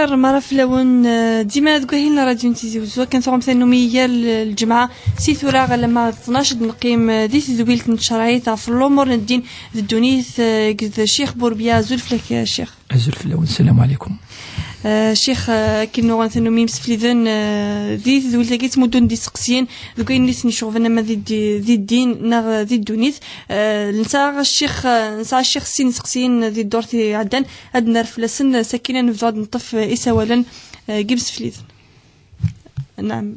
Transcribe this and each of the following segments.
خير مرة في لون ديما تقولي لنا راديو نتيزي وزوا كان ثوم ثانومية الجمعة سي ثورة لما 12 نقيم دي تزويلت نتشرعي في الأمور الدين الدونيث الشيخ بوربيا زلفلك يا شيخ زلف لون. السلام عليكم شيخ كنو غنثنومي مسفليذن ذي تزويلت كيت مدن دي سقسيين ذوكاين نيس نشوفنا ما ذي الدين نغ ذي الدونيث نسا الشيخ سين سقسيين ذي الدورتي عدن أدنا رفلسن ساكنة نفضل نطف إساولا جيبس فليذن. نعم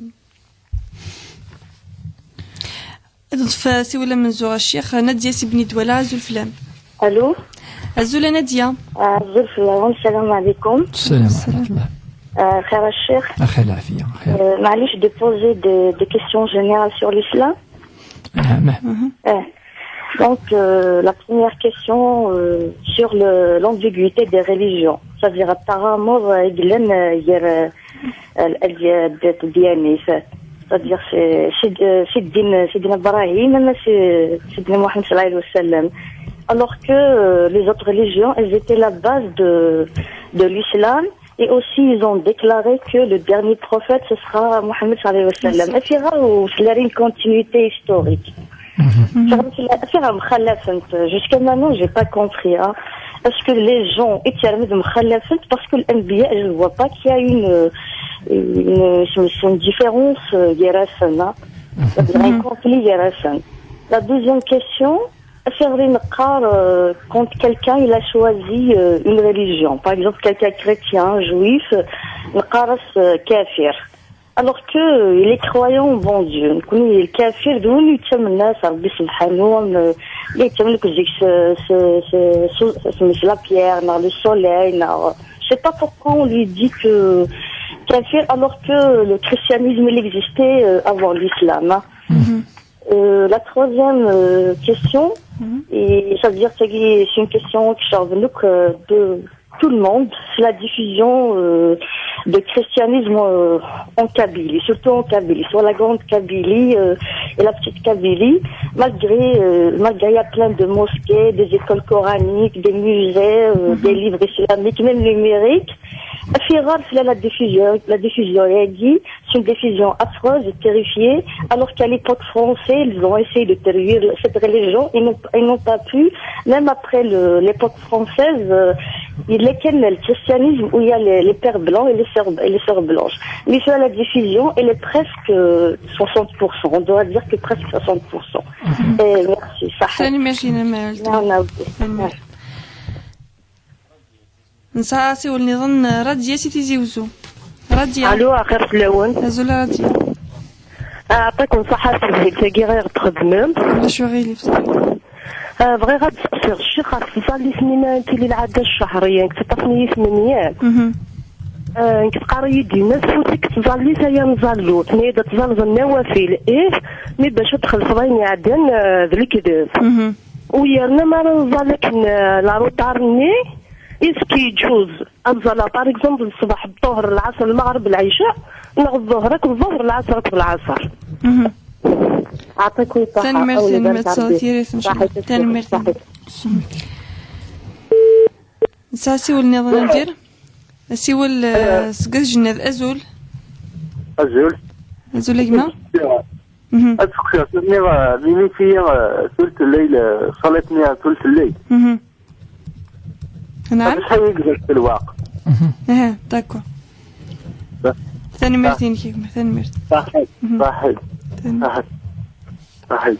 نطف سيولا من زوغ الشيخ نادية سيبني دولا زلفلام. الو الزولة نادية. زلفلام. السلام عليكم. السلام ورحمة الله. خير الشيخ. خير العافية. معليش دي بوزي دي كيسيون جينيرال sur l'islam. Donc la première question sur l'ambiguïté des religions. C'est-à-dire apparemment c'est-à-dire c'est Sidina Ibrahim, c'est Sidina Mohammed sallallahu alayhi wa sallam. Alors que les autres religions, elles étaient la base de l'islam. Et aussi, ils ont déclaré que le dernier prophète, ce sera Mohammed sallallahu alayhi wa sallam. Et c'est une continuité historique. Jusqu'à maintenant, j'ai pas compris. Hein. Est-ce que les gens étaient parce que l'Anbiya, je ne vois pas qu'il y a une différence un conflit. La deuxième question, quand quelqu'un il a choisi une religion, par exemple quelqu'un chrétien, juif, kafir. Alors que les croyants au bon Dieu, les kafirs, d'où ils t'aiment Rabbi subhanahu, ils t'aiment la pierre, le soleil. Je sais pas pourquoi on lui dit que kafir alors que le christianisme il existait avant l'islam. La troisième question, et ça veut dire que c'est une question qui sort de tout le monde, c'est la diffusion de christianisme en Kabylie, surtout en Kabylie, sur la grande Kabylie et la petite Kabylie, malgré il y a plein de mosquées, des écoles coraniques, des musées, des livres islamiques, même numériques. La diffusion, elle dit, c'est une diffusion affreuse et terrifiée, alors qu'à l'époque française, ils ont essayé de terroir cette religion, ils n'ont pas pu, même après l'époque française, le christianisme où il y a les pères blancs et les sœurs blanches. Mais sur la diffusion, elle est presque 60%, on doit dire que presque 60%. Merci, ça. نساسي والنظام رادية سيتي زيوزو رادية. الو اخر فلون ازول رادية اعطيكم صحة في تاكي غير تخدمم ولا شو غير بغي غاد تسقسي الشيخ تصلي سنين تيلي العادة الشهرية كتطفني 8 كتقاري يدينا تفوتك تظلي سايا نظلو تنيدا تزنز النوافل مي باش تدخل فضايني عدن ذلك ويرنا ما نظلك لا روطارني إسكي يجوز أنزل par exemple الصباح الظهر العصر المغرب العشاء نغ الظهرك الظهر العصرك بالعصر. أعطيكم الصحة. تاني ميرسي نمتصاثيري تاني ميرسي. نساسي والنظام ندير سيول سقز جناد أزول يجمع. أتسقسي ليني في ثلث الليل صلاتني ثلث الليل. نعم. شحال يقدر في الواقع. داكور. ثاني مرتين كيما ثاني مرتين. صحيح.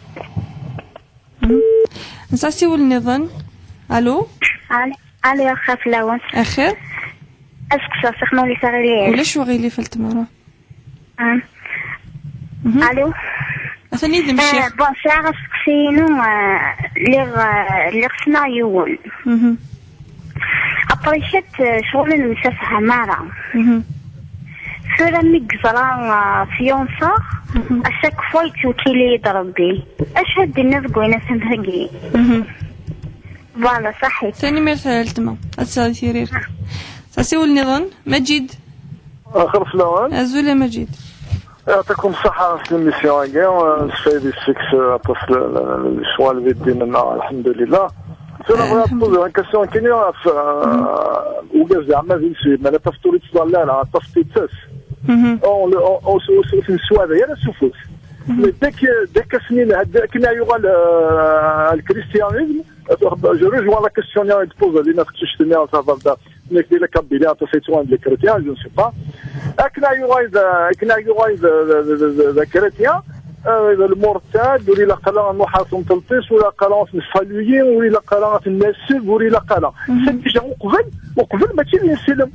نساسي والنظام. الو. الو يا خاف لون. اخر. اسكسا سخنو لي ساري ولا شو غيلي فلتمرة. الو. ثاني دمشي. بون ساعة سكسينو لي خصنا يول. أبريشت شغل المسافة مرة. فرمي قزران فيونسا أشاك فايت وكيلي يضربي أشهد الناس قوينة سنهجي. فوالا صحيح. ثاني مرة التما أتسال ثيرير. ساسي والنظام مجيد. آخر فلوان. أزول مجيد. يعطيكم الصحة في الميسيون كاع السيد السكس طفل الشوال في الدين الحمد لله. انا بغيت نطلب كاسيون كاينه وكاع زعما انا تفطوري تصلى لا تفطيتس او في السواد هي لا سوفوس داك سنين كنا يغال الكريستيانيزم جو ريجوان لا كيسيون اللي تبوز لينا تشتني صافا نك ديال كابيلا تسيتوان ديال الكريستيان جو سي با كنا يغال الكريستيان المرتد ولا قرا محاصم تلطيس ولا قرا الفالويين ولا قرا الناسب ولا قرا سيدي وقبل ماشي اللي يسلم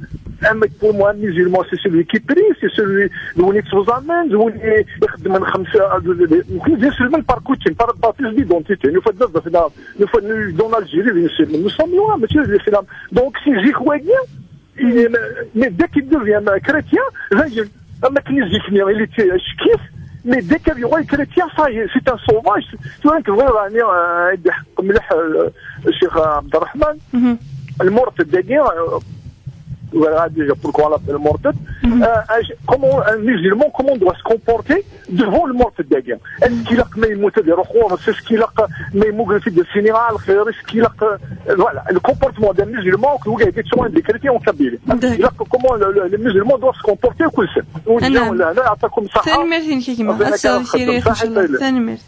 اما بور مو ميزيلمون سي سيلوي كي بري سي سيلوي اللي يتفزامن اللي يخدم من خمسه ممكن يسلم الباركوتين بار باتيس ديدونتيتي نو فداز فينا نو فن دون الجيري اللي يسلم نو ساميو ماشي اللي يسلم دونك سي جي خويا مي داك يدوفيان كريتيان راجل اما كنيزي كني اللي كيف مي ديك qu'il y aura les chrétiens, ça y est, c'est un sauvage. Tu vois que vraiment, مليح الشيخ عبد الرحمن المرتد داكيا voilà déjà pourquoi on l'appelle le morted comment un musulman comment doit se comporter devant le morted داكيا est-ce qu'il a ما يموت يروحوا c'est ce qu'il a ما يموت في السينيغال خير est-ce qu'il a voilà le comportement d'un musulman que vous avez sur des chrétiens en Kabylie comment le musulman doit se comporter كل سنه ولا انا اعطيكم صحه ثاني مرتين كيما السيري ان شاء الله ثاني مرت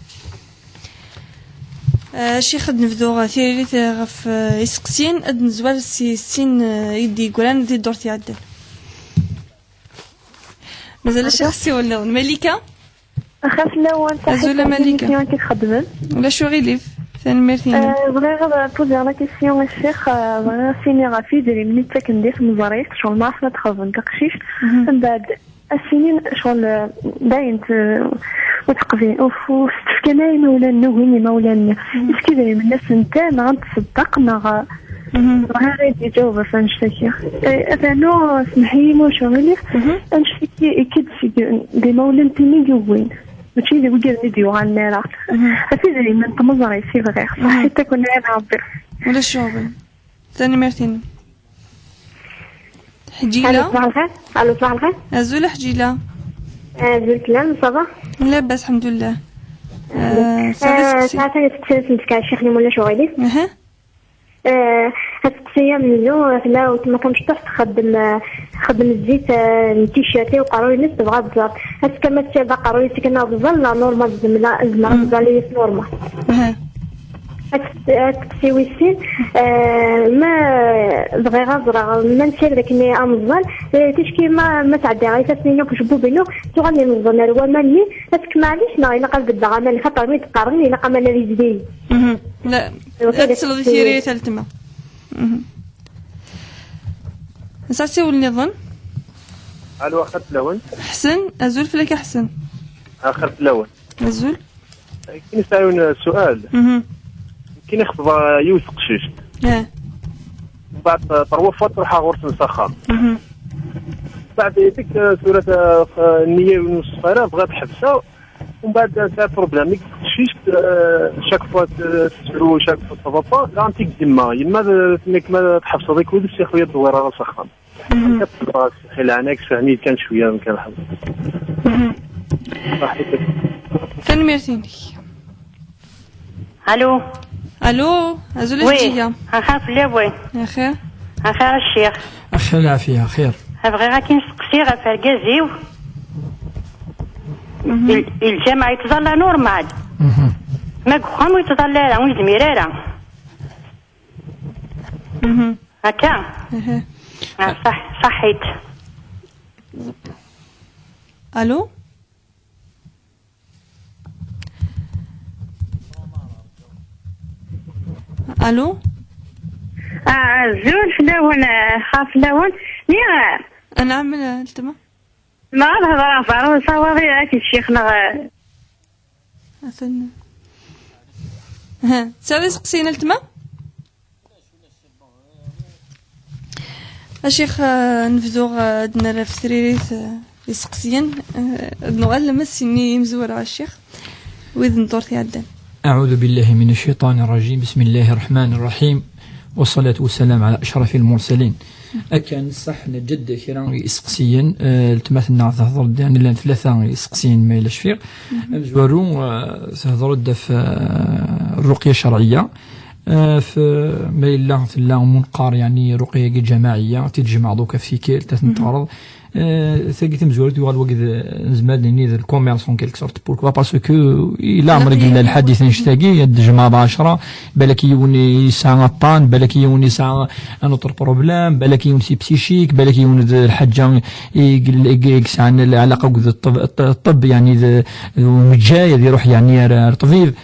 شي خد نفدو ثيريت غف يسقسين اد نزوال سين يدي قران دي دورتي عدل مازال شخصي ولا ملكه اخاف لون ازولا ملكه كتخدم ولا شو غيليف ثاني مرتين بغيت بوزي لا كيسيون الشيخ بغيت سيني غافي ديري ملي كندير في المزاريس شغل ما عرفت نتخرج كقشيش من بعد السنين شغل باين وتقضي وستفكى ناي مولانا وهني مولانا اسكي دايما الناس انت ما غنتصدق ما غير يجاوب فنشتكي انا سمحي مو شغلي نشتكي اكيد دي مولان تيمي جوين ماشي اللي وجد فيديو عن نارا هسي دايما تمزري سي غير صحيح تكون انا عبر ولا شغل ثاني مرتين حجيله الو صباح الخير ازول حجيله زول كلام صباح لاباس الحمد لله ساعتين تسلسلت كاع الشيخ اللي مولا شغالي هاد التسيا منو لا وما كنتش تخدم الزيت التيشيرتي وقالوا لي تبغى بزاف هاد كما تبغى قالوا لي كنا بزاف لا نورمال زعما لي نورمال التسويسين ما بغي غزرة ما نسير داك اللي امزال تشكي ما تعدي غير تسنينو كشبو بينو تغني نظن هو مالي هاتك معليش نا الا قال قد غانا خاطر مي تقارني الا قام انا ريزدي لا تصل سيري تلتما نساتي ولني ظن الو اخذت لون حسن ازول فلك احسن اخذت لون ازول كاين يسالون سؤال كاين يخطب يوسف قشيش بعد تروفت تروح غرس مسخر بعد ديك سوره النيه والصفاره بغات تحبسها ومن بعد صار بروبليم قشيش شاك فوا تسرو شاك فوا طبطا غانتيك ديما يما تميك ما تحبس هذيك ولد الشيخ خويا الدويره راه سخان كتبقى خيل عناك فهميت كان شويه ما كان حظ صحيت ثاني مرتين الو الو ازول جيا اخاف لا بوي اخي الشيخ اخي العافيه خير ابغي غا كي نسقسي غا فركازيو الجامع يتظل نورمال ما كون يتظل لا وين زميراره هكا صحيت الو الو زول فلاون خاف لون يا انا عامل التما ما هضر فارو صوابي راكي شيخنا اثن ساوي سقسينا التما الشيخ نفذو عندنا في سريريت يسقسيان نوال لمسني مزور على الشيخ وإذن دورتي عدن. أعوذ بالله من الشيطان الرجيم. بسم الله الرحمن الرحيم، والصلاة والسلام على أشرف المرسلين. أكان صح نجد كيران يسقسيين التماثلنا تهضر يعني لان ثلاثة يسقسيين ما يلاش فيه مزورو تهضر في الرقية الشرعية في ما إلا ثلا منقار يعني رقية جماعية تتجمع دوكا في كيل تتنتعرض ثقيت مزورت يوال وقت زمان ني الكوميرس اون كيلك سورت بوركوا باسكو إلا عمرك إلا الحديث نشتاقي يدجمع بعشرة بالك يوني ساعة طان بالك يوني ساعة انوتر بروبلام بالك يوني بسيشيك بالك يوني الحاجة عن العلاقة بالطب يعني متجاي يروح يعني طبيب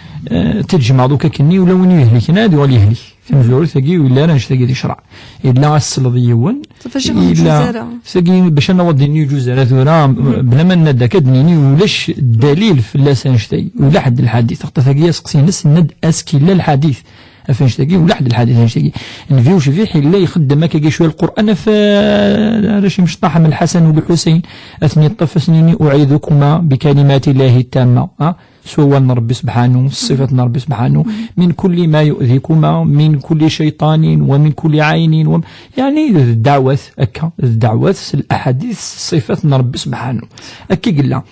تجمع دوكا كني ولا وين يهلك نادي ولا يهلك في مزوري ثقي ولا انا نشتاقي تشرع إلا السلطيون إلا ثقي باش نوضي نيو جزء ثورا بلا ما ندا كدنيني ولاش الدليل في اللسان نشتاقي ولا حد الحديث تخطى ثقي سقسي نس ند اسكي لا الحديث فاش تلاقي ولا حد الحديث نشتاقي نفيوش فيه حلا يخدم هكا شويه القران فراش مشطح من الحسن وبالحسين اثني الطف سنيني اعيذكما بكلمات الله التامه سوى ربي سبحانه صفة ربي سبحانه من كل ما يؤذيكما من كل شيطان ومن كل عين يعني الدعوات هكا الدعوات الاحاديث صفة ربي سبحانه هكا قلنا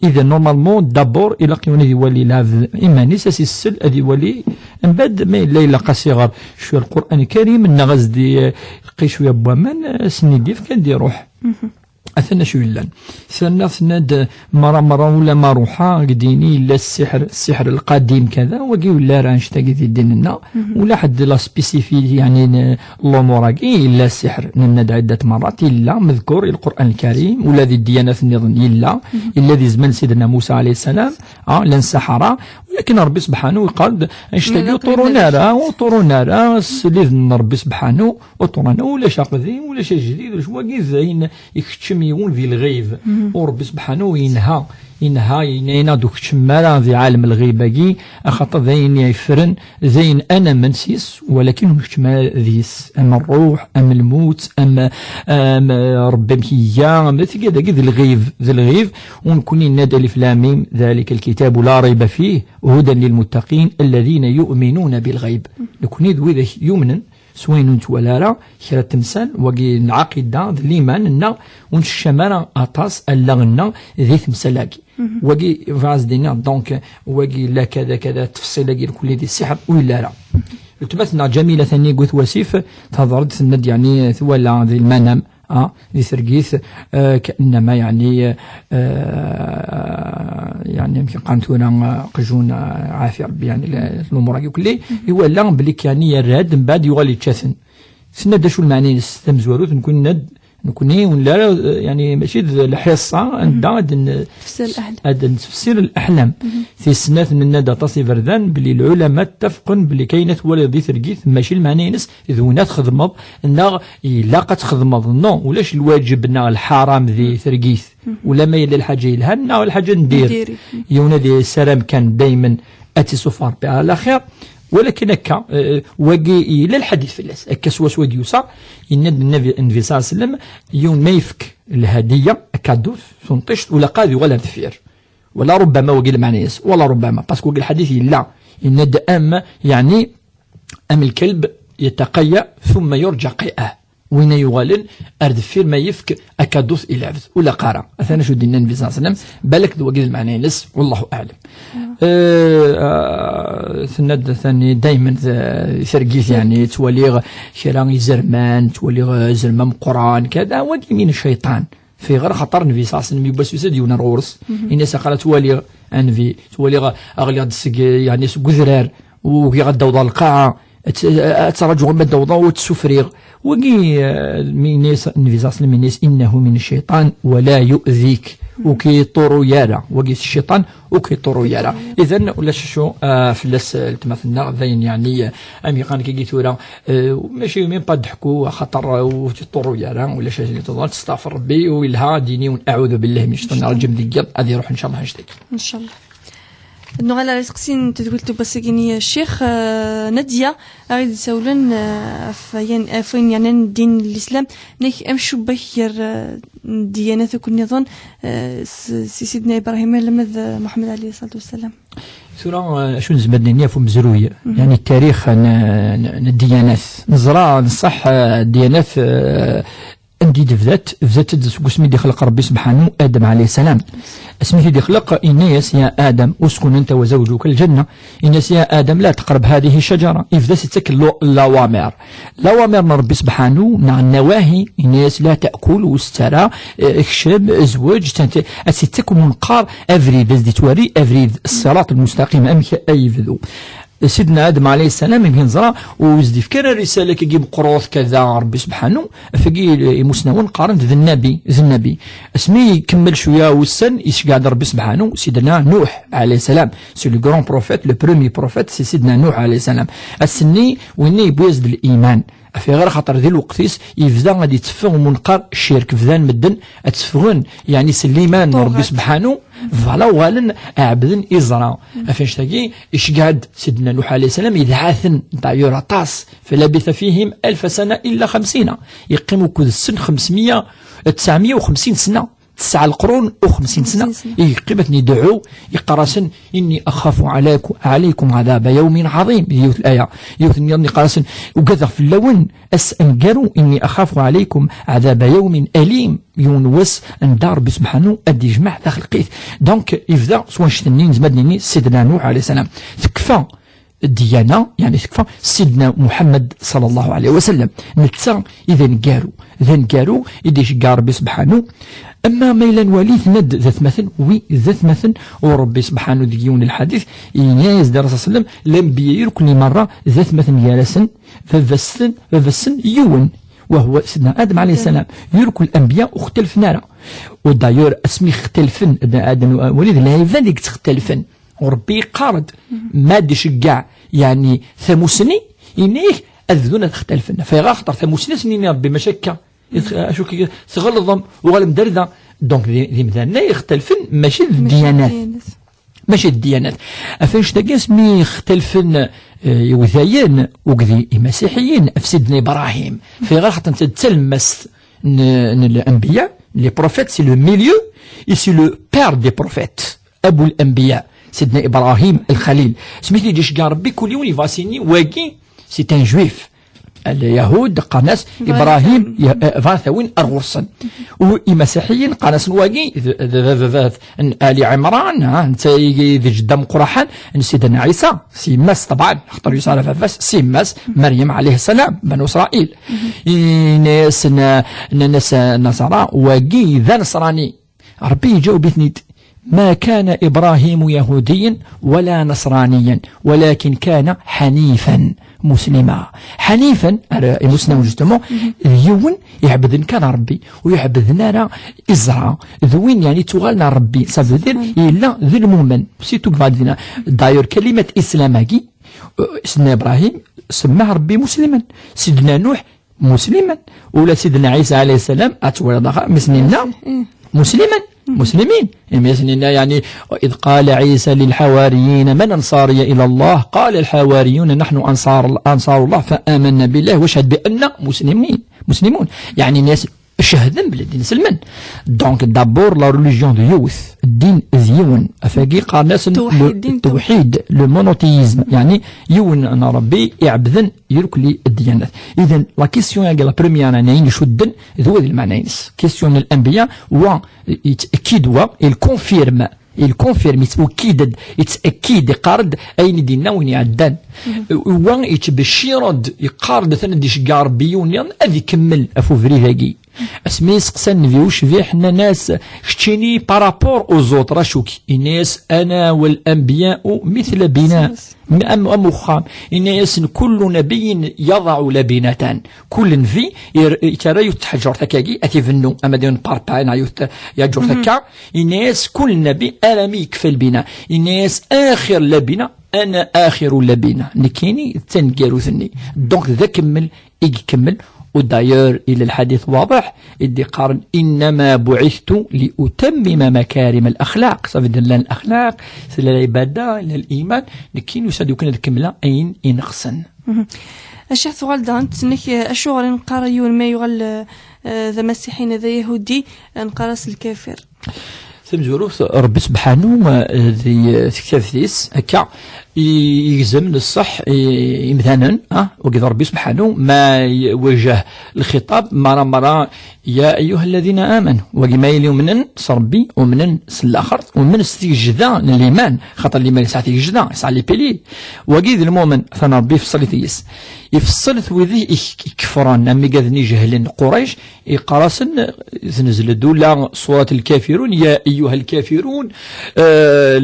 إذا نورمالمون دابور إلا قيونا يولي لاف إيماني ساسي السل أدي ولي من بعد ما إلا إلا قصيغر شوية القرآن الكريم النغز دي قي شوية بوامان سني ديف كان دي روح أثنى شو لان ثنا ثناد مرة ولا مروحة قديني إلا السحر القديم كذا وقي ولا رانش تاقي في ديننا ولا حد لا سبيسيفي يعني لوموراكي إلا السحر نمد عدة مرات إلا مذكور القرآن الكريم ولا ذي الديانة النظام إلا ذي زمن سيدنا موسى عليه السلام لان سحرة ولكن ربي سبحانه قال اشتاقي طورونارا سليذ ربي سبحانه وطورنا ولا شاقذي ولا شيء جديد ولا شو زين يكتشم يون في الغيب وربي سبحانه ينهى دوك تشمالا في عالم الغيباكي خاطر ذين يفرن زين انا منسيس ولكن تشمال ذيس اما الروح اما الموت اما ربي مكيا اما كذا ذي الغيب ونكون نادى الافلاميم ذلك الكتاب لا ريب فيه هدى للمتقين الذين يؤمنون بالغيب نكون ذوي يؤمن سوين نتوالارا كرا تمثال وقي نعقد ذا الإيمان لنا ونشمانا أطاس اللغنا ذي تمثالاكي وقي فاز دينا دونك وقي لا كذا تفصيل كل ذي السحر ولا لا التمثلنا جميلة ثانية قوث وسيف تظرد ثند يعني ثوالا ذي المنام ذي ثرقيث كأنما يعني يعني يمكن قانتونا قجونا عافية ربي يعني الأمور كلي يولى بليك يعني يراد من بعد يغالي تشاثن سند شو المعني نستمزوروت نكون ولا يعني ماشي الحصة عندنا تفسير الأحلام في السنات من الندى تصي فردان بلي العلماء اتفقن بلي كاينة ولا ذي ثرقيث ماشي المعني نس إذا ونات خدمض إنها إلا قد خدمض نو ولاش الواجب نا الحرام ذي ثرقيث ولا ما يلي الحاجة يلهنا والحاجة ندير يونا ذي السلام كان دايما أتي صفار بها الأخير ولكن هكا وقي إلى الحديث في الناس هكا سوا ديوسا إن النبي صلى الله عليه وسلم يوم ما يفك الهدية كادوس سنطشت ولا قاضي ولا تفير ولا ربما وقي المعنى ولا ربما باسكو الحديث لا إن أم يعني أم الكلب يتقيأ ثم يرجع قيئة وين يغالن أردفير ما يفك أكادوث إلى عبد ولا قارا أثناء شو دينا النبي صلى الله عليه وسلم بالك ذو وقيد المعنى نس والله أعلم ثند ثاني دايما ثرقيث يعني تولي شيران زرمان تولي زرمان قرآن كذا وقي من الشيطان في غير خطر النبي صلى الله عليه وسلم يبس يسديون الغورس إن سقالة تولي أنفي تولي أغلي يعني قذرار ويغدى وضع القاعة ترجع من الضوضاء وتسفريغ وقي النبي صلى الله عليه وسلم إنه من الشيطان ولا يؤذيك وكي طورو يارا وقي الشيطان وكي طورو يارا إذن ولا شو فلس التمثلنا ذين يعني أمي قان كي جيتورا ماشي من بعد حكوا خطر وطورو يارا ولا شيء اللي تظل تستغفر ربي ويلها ديني ونعوذ بالله من الشيطان الرجيم ديال هذه روح إن شاء الله نشتكي إن شاء الله نغلا رزقسين تقولت بسكيني الشيخ نادية أريد سولن فين يعني الدين الإسلام نك أمشو بكر ديانته كل نظام سيدنا إبراهيم لمذ محمد عليه الصلاة والسلام سورة شو نزبدني فم زروية يعني التاريخ الديانات نزرع نصح الديانات عندي بذات اسمي دي خلق ربي سبحانه آدم عليه السلام. اسمي دي خلق إنيس يا آدم اسكن أنت وزوجك الجنة. إنيس يا آدم لا تقرب هذه الشجرة. إذا ستك الأوامر ربي سبحانه مع النواهي. إنيس لا تأكل واسترى اكشب ازواج ستك منقار أفريد ازدي تواري أفريد الصراط المستقيم أمك أي فذو. سيدنا آدم عليه السلام يمكن زرا وزدي فكر الرسالة كي يجيب قروض كذا ربي سبحانه فقي مسنون قارن ذي النبي اسمي يكمل شوية والسن يشقعد ربي سبحانه سيدنا نوح عليه السلام سي لو غران بروفيت لو برومي بروفيت سي سيدنا نوح عليه السلام السني ويني يبوزد الإيمان في غير خاطر ذي الوقتيس يفزا غادي يتفغ منقر الشرك فذان مدن اتفغن يعني سليمان ربي سبحانه فوالا وغالن عبدن إزرا أفاش تاكي إشقعد سيدنا نوح عليه السلام يدعاثن دايور طاس فلبث فيهم 1000 سنة إلا 50 يقيموا كذ السن 950 سنة 9 القرون و50 سنة يقيمتني يدعو يقرسن إني أخاف عليكم عذاب يوم عظيم يوث الآية يوث النيرني قرسن وكذا في اللون أسأنقروا إني أخاف عليكم عذاب يوم أليم يونوس اندار بسبحانه أدي جمع داخل قيث دونك إفذا سوان شتنين زمدني سيدنا نوح عليه السلام تكفى الديانة يعني تكفى سيدنا محمد صلى الله عليه وسلم نتسا إذا نقارو إذا شقار ربي سبحانه أما ميلا وليث ند ذات مثل وربي سبحانه ديون الحديث ينايز دار صلى الله عليه وسلم لم بيركني مرة ذات مثل جالسا ففسن يون وهو سيدنا آدم عليه السلام يركو الأنبياء اختلف نارا ودايور اسمي اختلفن آدم وليد لا يفالك تختلفن وربي قارد ما دي شقع يعني ثموسني إنيه أذذون تختلفن فيغا خطر ثموسني سنين ربي مشكة شو كي تغلظهم وغلم دردة دونك ذي مثلا يختلفن ماشي الديانات أفاش تاقي اسمي اختلفن وثايين وكذي مسيحيين في سيدنا إبراهيم في غير حتى تتلمس الأنبياء لي بروفيت سي لو ميليو اي سي لو بير دي بروفيت أبو الأنبياء سيدنا إبراهيم الخليل سميتي ديش كاع ربي كل يوم يفاسيني واقي سي ان جويف اليهود قناس إبراهيم فاثوين أرغرسن والمسيحيين قناس واقي آل عمران انت ذي جدام قرحان سيدنا عيسى سيماس طبعا اختار يسار فاس سيماس مريم عليه السلام بنو إسرائيل ناس نصارى واقي ذا نصراني ربي يجاوبتني ما كان إبراهيم يهوديا ولا نصرانيا ولكن كان حنيفا مسلما حنيفا المسلم جوستومون يون يعبد كان ربي ويعبد نارا إزرا ذوين يعني تغالنا ربي سافو إلا ذي المؤمن سيتو بعدنا داير كلمة إسلاماكي سيدنا إبراهيم سماه ربي مسلما سيدنا نوح مسلما ولا سيدنا عيسى عليه السلام أتولد مسلمنا مسلمين يعني إذ قال عيسى للحواريين من أنصاري إلى الله قال الحواريون نحن أنصار الله فآمنا بالله واشهد بأننا مسلمون يعني ناس شهدن بالدين سلمن دونك دابور لا ريليجيون دو يوث الدين ديون افاقي قارناس التوحيد لو مونوتيزم يعني يون انا ربي يعبدن يركلي الديانات اذا لا كيسيون يا لا بريميير انين شدن ذو المعنيين كيسيون الانبياء و يتاكد و الكونفيرم يتأكد قارد أين دينا وين يعدان وان يتبشيرد يقارد ثنا ديش قاربيون يعني أذي كمل أفو فريفاقي اسمي سقسان فيوش في حنا ناس كتشيني بارابور أوزوترا شوكي الناس أنا والأنبياء مثل بناء أم خام الناس كل نبي يضع لبنتان كل في ترى يتحجر تكاكي أتفنو أما ديون باربان يجر تكا الناس كل نبي ألمي يكفي البناء الناس آخر لبنة أنا آخر لبنة نكيني تنقيرو ثني دونك ذا كمل إيجي كمل وداير إلى الحديث واضح إدي قارن إنما بعثت لأتمم مكارم الأخلاق صافي لنا الأخلاق سلا العبادة إلى الإيمان لكن يساد يكون الكملة أين ينقصن الشيخ ثوال دانت سنك الشغل نقاريون ما يغل ذا مسيحين ذا يهودي نقارس الكافر ثمزوروث ربي سبحانه ذي كتابتيس هكا يلزم للصح مثلا وقد ربي سبحانه ما وجه الخطاب مرة يا أيها الذين آمنوا وكما يلي من صربي ومن الآخر ومن استجدا للإيمان خاطر الإيمان يسعى تيجدا يسعى لي بيلي وقيد المؤمن ثنا ربي يفصل ثيس يفصل ذي كفران أمي قاذني جهلين قريش يقراسن تنزل دولا صورة الكافرون يا أيها الكافرون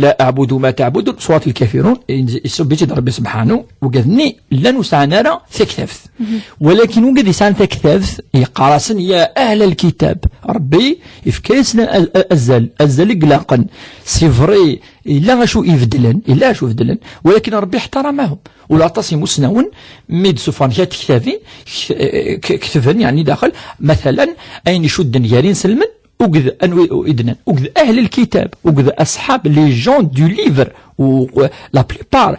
لا أعبد ما تعبدون صورة الكافرون بيجي ربي سبحانه وقاذني لا نسعى نرى ثكثف ولكن وقد يسعى ثكثف يقراسن يا أهل الكتاب ربي يفكيسنا أزل قلاقا سيفري إلا شو يفدلن ولكن ربي احترمهم ولا تصموا سنون ميد سفرانيات كتابين كتبن يعني داخل مثلا أين يشد يارين سلمن وقذ إذن وقذ أهل الكتاب وقذ أصحاب لي جون دو ليفر و لا بليبار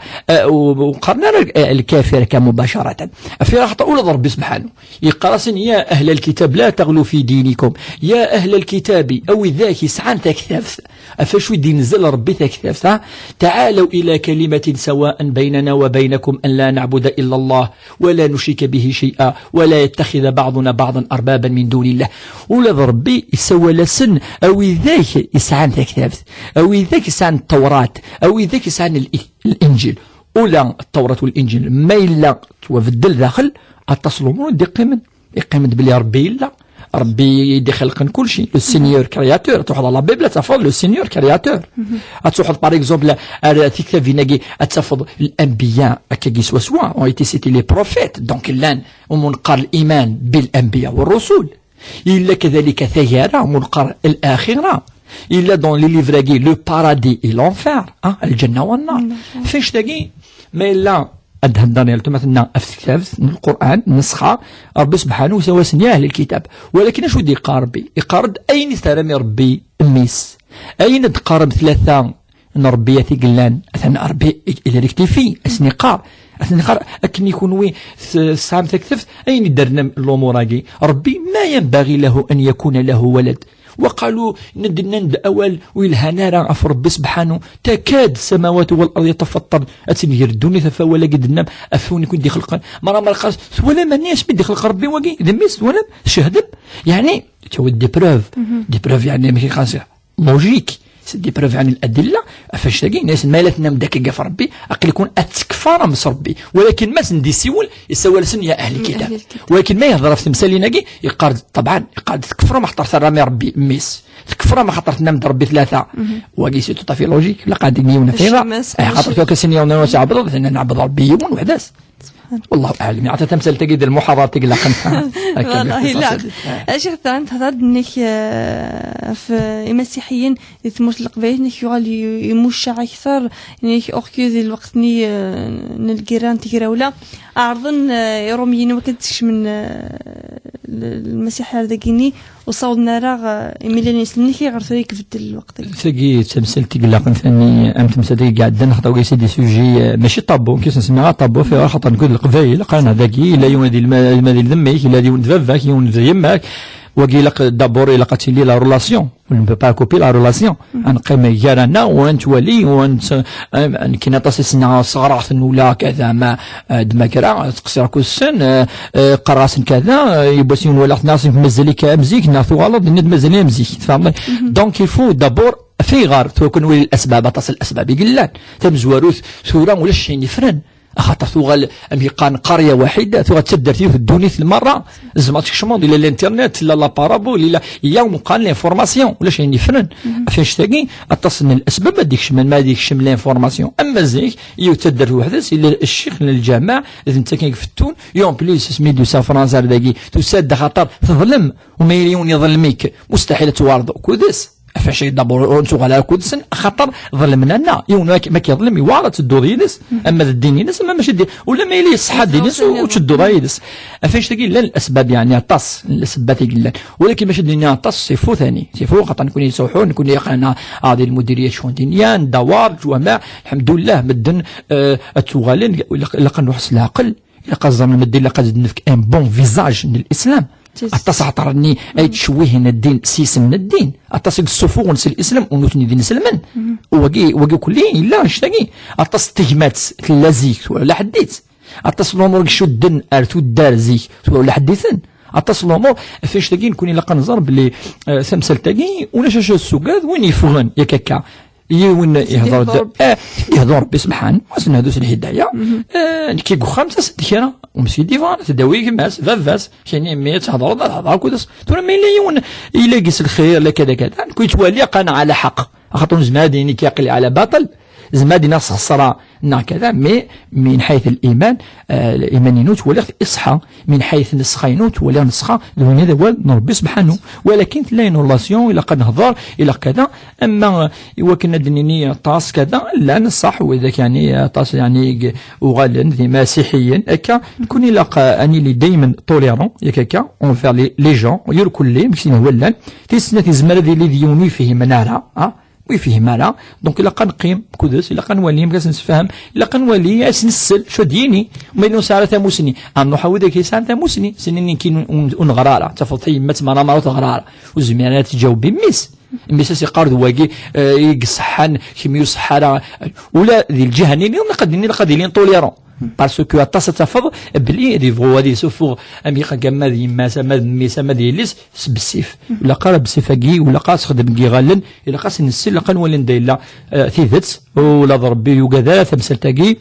وقرنا الكافر كمباشرة في راح تقول ربي سبحانه يقرأسن يا أهل الكتاب لا تغلوا في دينكم يا أهل الكتاب أو ذاك سعان تكثف أفشو دين نزل ربي تكثف تعالوا إلى كلمة سواء بيننا وبينكم أن لا نعبد إلا الله ولا نشرك به شيئا ولا يتخذ بعضنا بعضا أربابا من دون الله ولا ربي يسوى لسن أو ذاك يسعان تكثف أو ذاك يسعان التوراة أو ذاك يسعان الإنجيل ولا التوراة والإنجيل ما إلا توفدل داخل التصلمون دي قيمة بلي ربي إلا ربي يدي خلقن كل شيء لو سينيور كرياتور تروح على لا بيبل تفضل لو سينيور كرياتور تروح باغ اكزومبل تكتب فيناكي تفضل الانبياء كي سوا اون ايتي سيتي لي بروفيت دونك لان ومنقر الايمان بالانبياء والرسل الا كذلك ثيارة منقر الاخره الا دون لي ليفراغي لو بارادي اي لونفير الجنه والنار فاش تلاقي ما الا أدهن مثلا في القرآن نسخة ربي سبحانه سوى سنيا أهل الكتاب ولكن شو دي قاربي يقارد أين ترمي ربي الميس أين تقارب ثلاثة نربي ثقلان أثناء ربي إلى ركتفي أسنقار أكن يكون وي سام تكتف أين درنا الأمور ربي ما ينبغي له أن يكون له ولد وقالوا ند أول ويلهانا أف ربي سبحانه تكاد السماوات والأرض يتفطر أتني يردوني ثفاولا قد النام أفوني كنت خلقا مرة خاص ولا مانيش بدي خلق ربي وقي ذميس ولا شهدم يعني تو دي بروف يعني ماشي خاص لوجيك دي بروف عن الأدلة فاش تلاقي ناس مالتنا مدككة في ربي أقل يكون أتكفار مس ربي ولكن ما سندي سيول يسوى لسن يا أهل الكتاب ولكن ما يهضر في تمثال ناقي يقارد طبعا يقارد تكفر ما خطرت رامي ربي ميس تكفر ما خطرت نمد ربي ثلاثة وقي سيتو طافي لوجيك لا قاعدين يونا فيها خاطر كسني ونعبد نعبد ربي يوم وحداس والله أعلم يعني تمثل تجد المحاضرة تجد لقنها والله لا شيخ ثاني هذا إنك في المسيحيين يتموت القبائل إنك يقال يموش أكثر إنك أخذ الوقت الجيران تجرا ولا أعرضن روميين وكدش من المسيح هذا جيني وصوتنا راغ إميلاني سلنيكي غير ثريك في الوقت تلاقي تمثل تقلق ثاني أم تمثل قاعد نخطو قيسي دي سوجي ماشي طابو كيس نسمعها طابو فيها خاطر نقول القبائل قانا ذاكي لا يوندي المادي ذميك لا يوند فافاك يوند يماك وقيلك دابور إلا قتلي لا رولاسيون on ne peut pas couper la relation نقيم جارنا وانت ولي وانت كنا تصيصنا صغرات ولا كذا ما دمكرا تقصر كوسن قراصن كذا يبسون ولا ناس مزليك مزيك ناثو غلط ند مزلي مزيك تفهمني دونك يفو دابور في غار تكون ولي الاسباب تصل الاسباب يقلان تمزوروث ثورة ولا شي نفرن خاطر ثوغل أمريكان قرية واحدة ثوغل تبدر فيه في الدنيا المرة زعما تكشمون إلى الإنترنت لا لابارابول إلى يوم قال لانفورماسيون ولا شيء يفرن فاش تلاقي اتصل الأسباب ما ديكش ما ديكش من لانفورماسيون أما زيك يتدر وحدث إلى الشيخ للجامع إذا أنت كاين في التون يوم بليس سميدو سان فرنسا داكي تساد خاطر تظلم ومليون يظلميك مستحيل توارد كودس فاش دابور نسوق على كودسن خاطر ظلمنا لنا يوم ما كيظلم يوارد تدو دينس اما الدين ينس اما ماشي دين ولا ما يلي صحه دينس وتشدو رايدس فاش تقول لا الاسباب يعني طاس الاسباب يقول ولكن ماشي الدنيا طاس سيفو ثاني سيفو خاطر نكون يسوحون نكون يقنا هذه المديريه شؤون دينيه دوار جوامع الحمد لله مدن التوغالين لقى نحس العقل لقى الزمن مدين لقى نفك ان بون فيزاج للاسلام أتص عطرني أي تشويه الدين سيس من الدين أتص الصفوغ نس الإسلام ونوتني دين سلمان وقي كلين لا نشتاقي أتص تجمات تلازيك ولا حديت أتص الأمور شدن أرتو الدار زيك ولا حديثن أتص الأمور فاش تاقي نكوني لقا نظر بلي ثمسل تاقي ولا شاش السوقات وين يفغن يا كاكا وين يهضر ربي سبحان واسن هذوس الهدايا كي خمسه كيرا ومسي ديفان تداوي كماس فافاس كاين مي تهضر كودس ترى ما يون يلاقيس الخير لا كذا كذا كي تولي قنا على حق خاطر زماديني كيقلي على باطل زمادي ناس خسرة كذا مي من حيث الإيمان الإيمان ينوت ولا إصحى من حيث نسخة ينوت ولا نسخة دون هذا هو ربي سبحانه ولكن لا ينولاسيون إلا قد نهضر إلا كذا أما وكنا دنيني طاس كذا لا نصح وإذا كان طاس يعني وغالن ذي مسيحيا هكا نكون إلا أني اللي دايما توليرون ياك هكا اون فير لي جون يركل لي مكسين ولا تيسنا تزمر ذي اللي يوني فيه منارة ويفيه مالا دونك إلا قنقيم كودس إلا قنولي مكاس نسفهم إلا قنولي أسنسل شو ديني وما ينو سارة ثاموسني أنو حاول كي سارة ثاموسني سنيني كي نغرارة تفضحي مات مرة تغرارة وزميانات تجاوب ميس سي قارد واقي يقصحان كيميو صحارة ولا ذي الجهنين قادرين طوليرون باسكو اتص تفض بلي دي فغو هادي سوفو اميقا كما دي ماسا ميسا ما دياليس بالسيف ولا قرا بسيفاكي ولا قاس خدم كي غالن الا قاس نسل لا قنولن دايلا ثيثت ولا ضربي وكذا ثمسلتاكي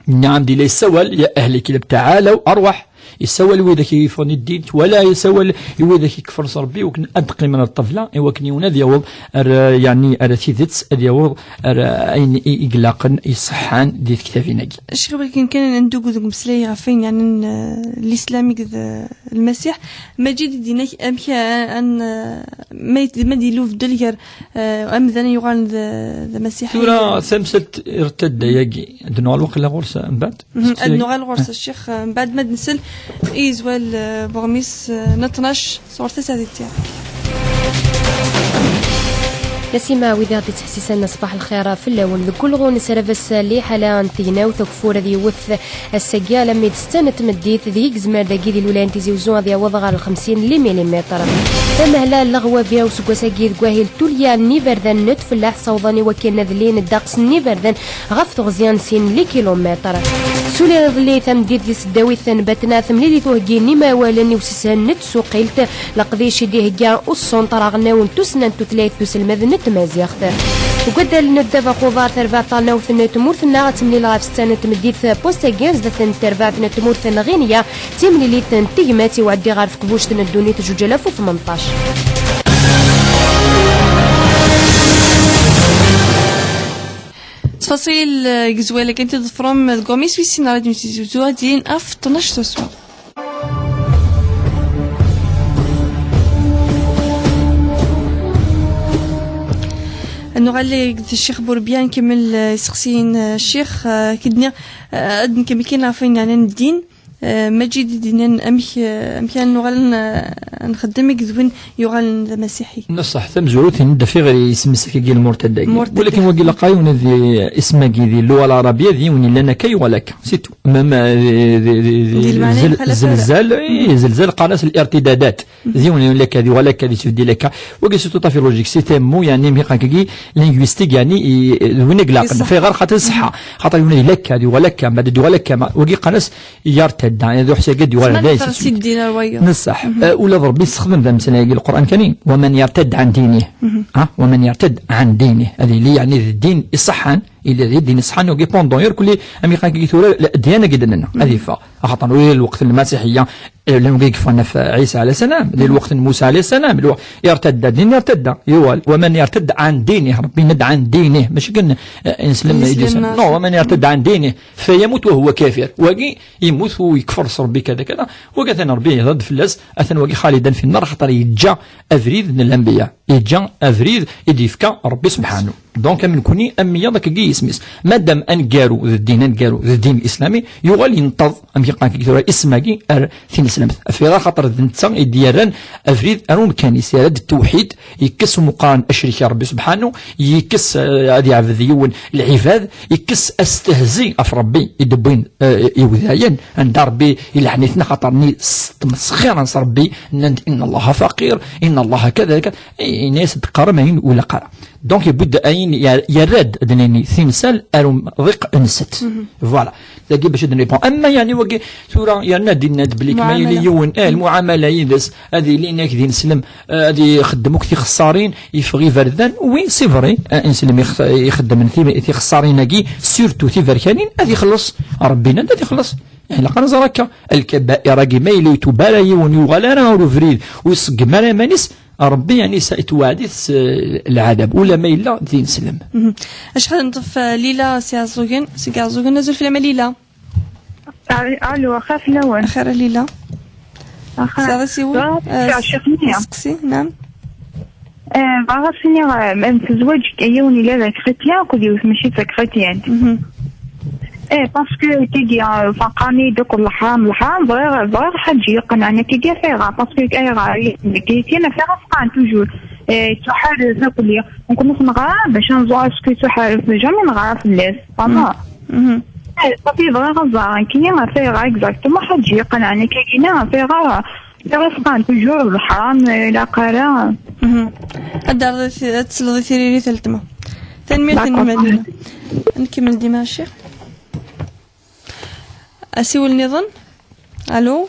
نعم دي لي سوال يا اهل كلب تعالوا اروح يسوى وذاك يفون الدين ولا يسوى وذاك يكفر ربي وكن أدقي من الطفلة وكن يوناد يوض يعني أرثيذت يوض أين إقلاقا يصحان دي كتابينك. الشيخ ولكن كان ندوق ذوك مسلاي عارفين يعني الإسلامي المسيح ما جد دينك أمشي أن ما ديلو في دلير أم ذا يقال ذا مسيح. ترى ثمسة ارتد يجي دنوا الوقت لغورسة من بعد. دنوا الغورسة الشيخ من بعد ما نسل إيزوال بغميس نطنش صورت سادتي نسيما وذا تحسيسنا صباح الخير في اللون ذكل غون سرفس اللي حالا انتينا وثقفور ذي وث السجالة ميد ستانت مديت ذيك زمار ذاكي ذي الولان تزيوزون ذي وضغ 50 مليمتر فما هلا اللغوة فيها وسقوا ساقيد قواهي التوليا نيفردن نتفلاح صوضاني وكين نذلين الدقس نيفردن غفت غزيان سين لكيلومتر سولي ظلي ثمديد ذي سداوي ثنبتنا ثملي ذي نما والني وسسان نتسوقيلت لقضيش ديه جا أصون طرغنا ونتسنا نتثلاث المذن تمازيغت وقد الندفع خضار تربع طالنا وثن تمورثنا تملي لغاف ستانة تمديث بوستا جينز ذن تربع ثن تمورثنا غينية تملي لي تنتيماتي وعدي غارف كبوش تندوني تجوجلاف و18 تفاصيل جزوالة كنت تفرم القوميس في السنة راديو سيزوزوها دين أف 12 سوسوار نغالي الشيخ بوربيان كمل سقسين الشيخ كدنا أدن كم كنا عارفين يعني الدين مجد دينان أمكان نغال نخدمك ذوين يغال المسيحي نصح ثم زروت هند في غير اسم سكي المرتد ولكن وقي لقايون ذي اسمك ذي اللغة العربية ذي وني لنا كي ولك سيتو ماما زلزال قناص الارتدادات ذي وني لك ذي ولك ذي تفدي لك وقي سيتو طافي لوجيك سيتي مو يعني ميقاكي لينغويستيك يعني وين قلاق في غير خاطر الصحة خاطر يوني لك ذي ولك ما ذي ولك وقي قناص يرتد يعني ذو حسي قد يوالد ذي نصح ولا ضربي يستخدم ذا مثلا يقول القرآن الكريم ومن يرتد عن دينه ومن يرتد عن دينه هذه اللي يعني الدين الصحان إلا ذي الدين الصحان وقي بوندون يركل أمريكان كي يثور الديانة جدا لنا هذه خاطر الوقت المسيحية لما يكفرنا في عيسى عليه السلام ذي الوقت موسى عليه السلام يرتد دين يرتد يوال ومن يرتد عن دينه ربي ند عن دينه مش قلنا إنسلم يجلس نو ومن يرتد عن دينه فيموت وهو كافر وقي يموت ويكفر ربي كذا كذا وقثنا ربي ضد فلاس أثن وقي خالدا في النار خاطر يجا أفريد من الأنبياء يجا أفريد يديفكا ربي سبحانه دونك من كوني أمية ذاك كي يسميس مادام أنقارو الدين الإسلامي يغال ينتظ أم يقان كي اسماكي ثين الإسلام في خاطر ذنتا ديالان أفريد أنو كانيس يرد التوحيد يكس مقارن أشريك ربي سبحانه يكس هذه عبديون العباد يكس أستهزي أف ربي يدبين يوذاين عند ربي إلى حنيتنا خاطرني مسخيرا ربي إن الله فقير إن الله كذا ناس تقرمين ولا قرا دونك يبد أين يرد دنيني ثمثال أروم ضيق أنست فوالا تلاقي باش نريبون أما يعني وقي ثورة يعني دينا بليك ما يليون المعاملة يدس هذه اللي هناك دين سلم هذه يخدموك في خسارين يفغي فردان وي سي فري انسلم يخدم من ثي خسارين كي سورتو ثي فركانين هذه يخلص ربنا هذه يخلص يعني لقنا زركا الكبائر كي ما يلي تبالا يون يغالا ورفريد ويسق مالا مانيس ربي يعني سيتوادث العذاب ولا ما إلا دين سلم. اش غادي نضيف ليلى سي عزوغن نزل في العمل ليلى. الو اخاف لون اخيرا ليلى. اخيرا سيول سقسي نعم. بعرفني في الزواج كيوني لا كريتيان كل ماشي كريتيان. باسكو تيجي فقاني دوك الحرام بغير حاجه يقنعني تيجي فيها باسكو كيتينا فيها فقان توجور تحارز كل نكون نغا باش نزوا اسكو تحارز جامي نغا في الناس فما صافي بغير غزار كاين فيها اكزاكتومون حاجه يقنعني كاينه فيها فقان توجور الحرام لا قرا الدار تسلضي ثيري ثالثما تنمية المدينة نكمل ديما الشيخ أسيول نظن ألو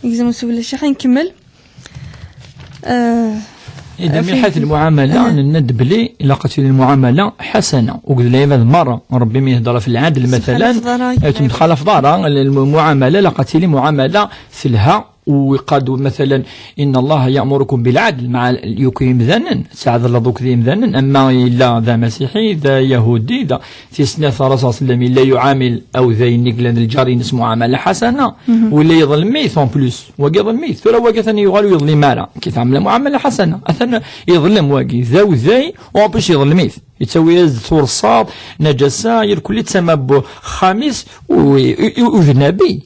يلزم نسول الشيخ نكمل إذا من حيث المعاملة ندب لي إلا قلت المعاملة حسنة وقل لي هذا مرة ربي ما يهضر في العدل مثلا تدخل في دارا المعاملة لقت لي معاملة فيها ويقاد مثلا إن الله يأمركم بالعدل مع يقيم ذنن سعد الله ذوك ذي ذنن أما إلا ذا مسيحي ذا يهودي ذا في سنة الرسول صلى الله عليه وسلم لا يعامل أو ذا ينقل الجاري نسمو معاملة حسنة ولا يظلم ميت اون بلوس واقي يظلم ميت ثورة واقي ثاني يغالو يظلم مالا كي تعمل معاملة حسنة أثنى يظلم واقي ذا وذاي وباش يظلم ميت يتسوي ثور الصاد نجاسة يركل تسمى خامس وذنبي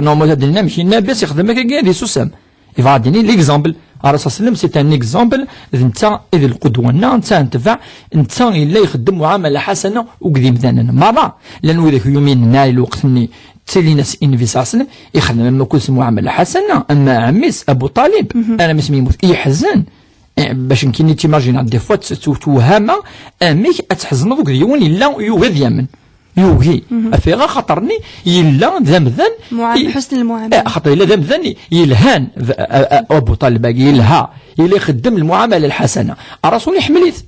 نورمال هذا النمشي النبي يخدم هكا كاع سوسام يفاديني ليكزامبل الرسول صلى الله عليه وسلم سي ان اكزامبل انت اذا القدوه انت تنفع انت الا يخدم معامله حسنه وقديم ذنن مره لانه ذاك يومين نايل الوقت اني تسالي ناس النبي صلى الله عليه وسلم يخدم لما كل معامله حسنه اما عميس ابو طالب انا ما يموت يحزن باش يمكن تيماجين دي فوا توهامه اميك اتحزن دوك اليوم الا يوغي يمن يوغي افيغا خاطرني يلا ذمذن حسن المعامله خاطر الا ذمذن يلهان ابو طالب يلها الا يخدم المعامله الحسنه الرسول يحمليت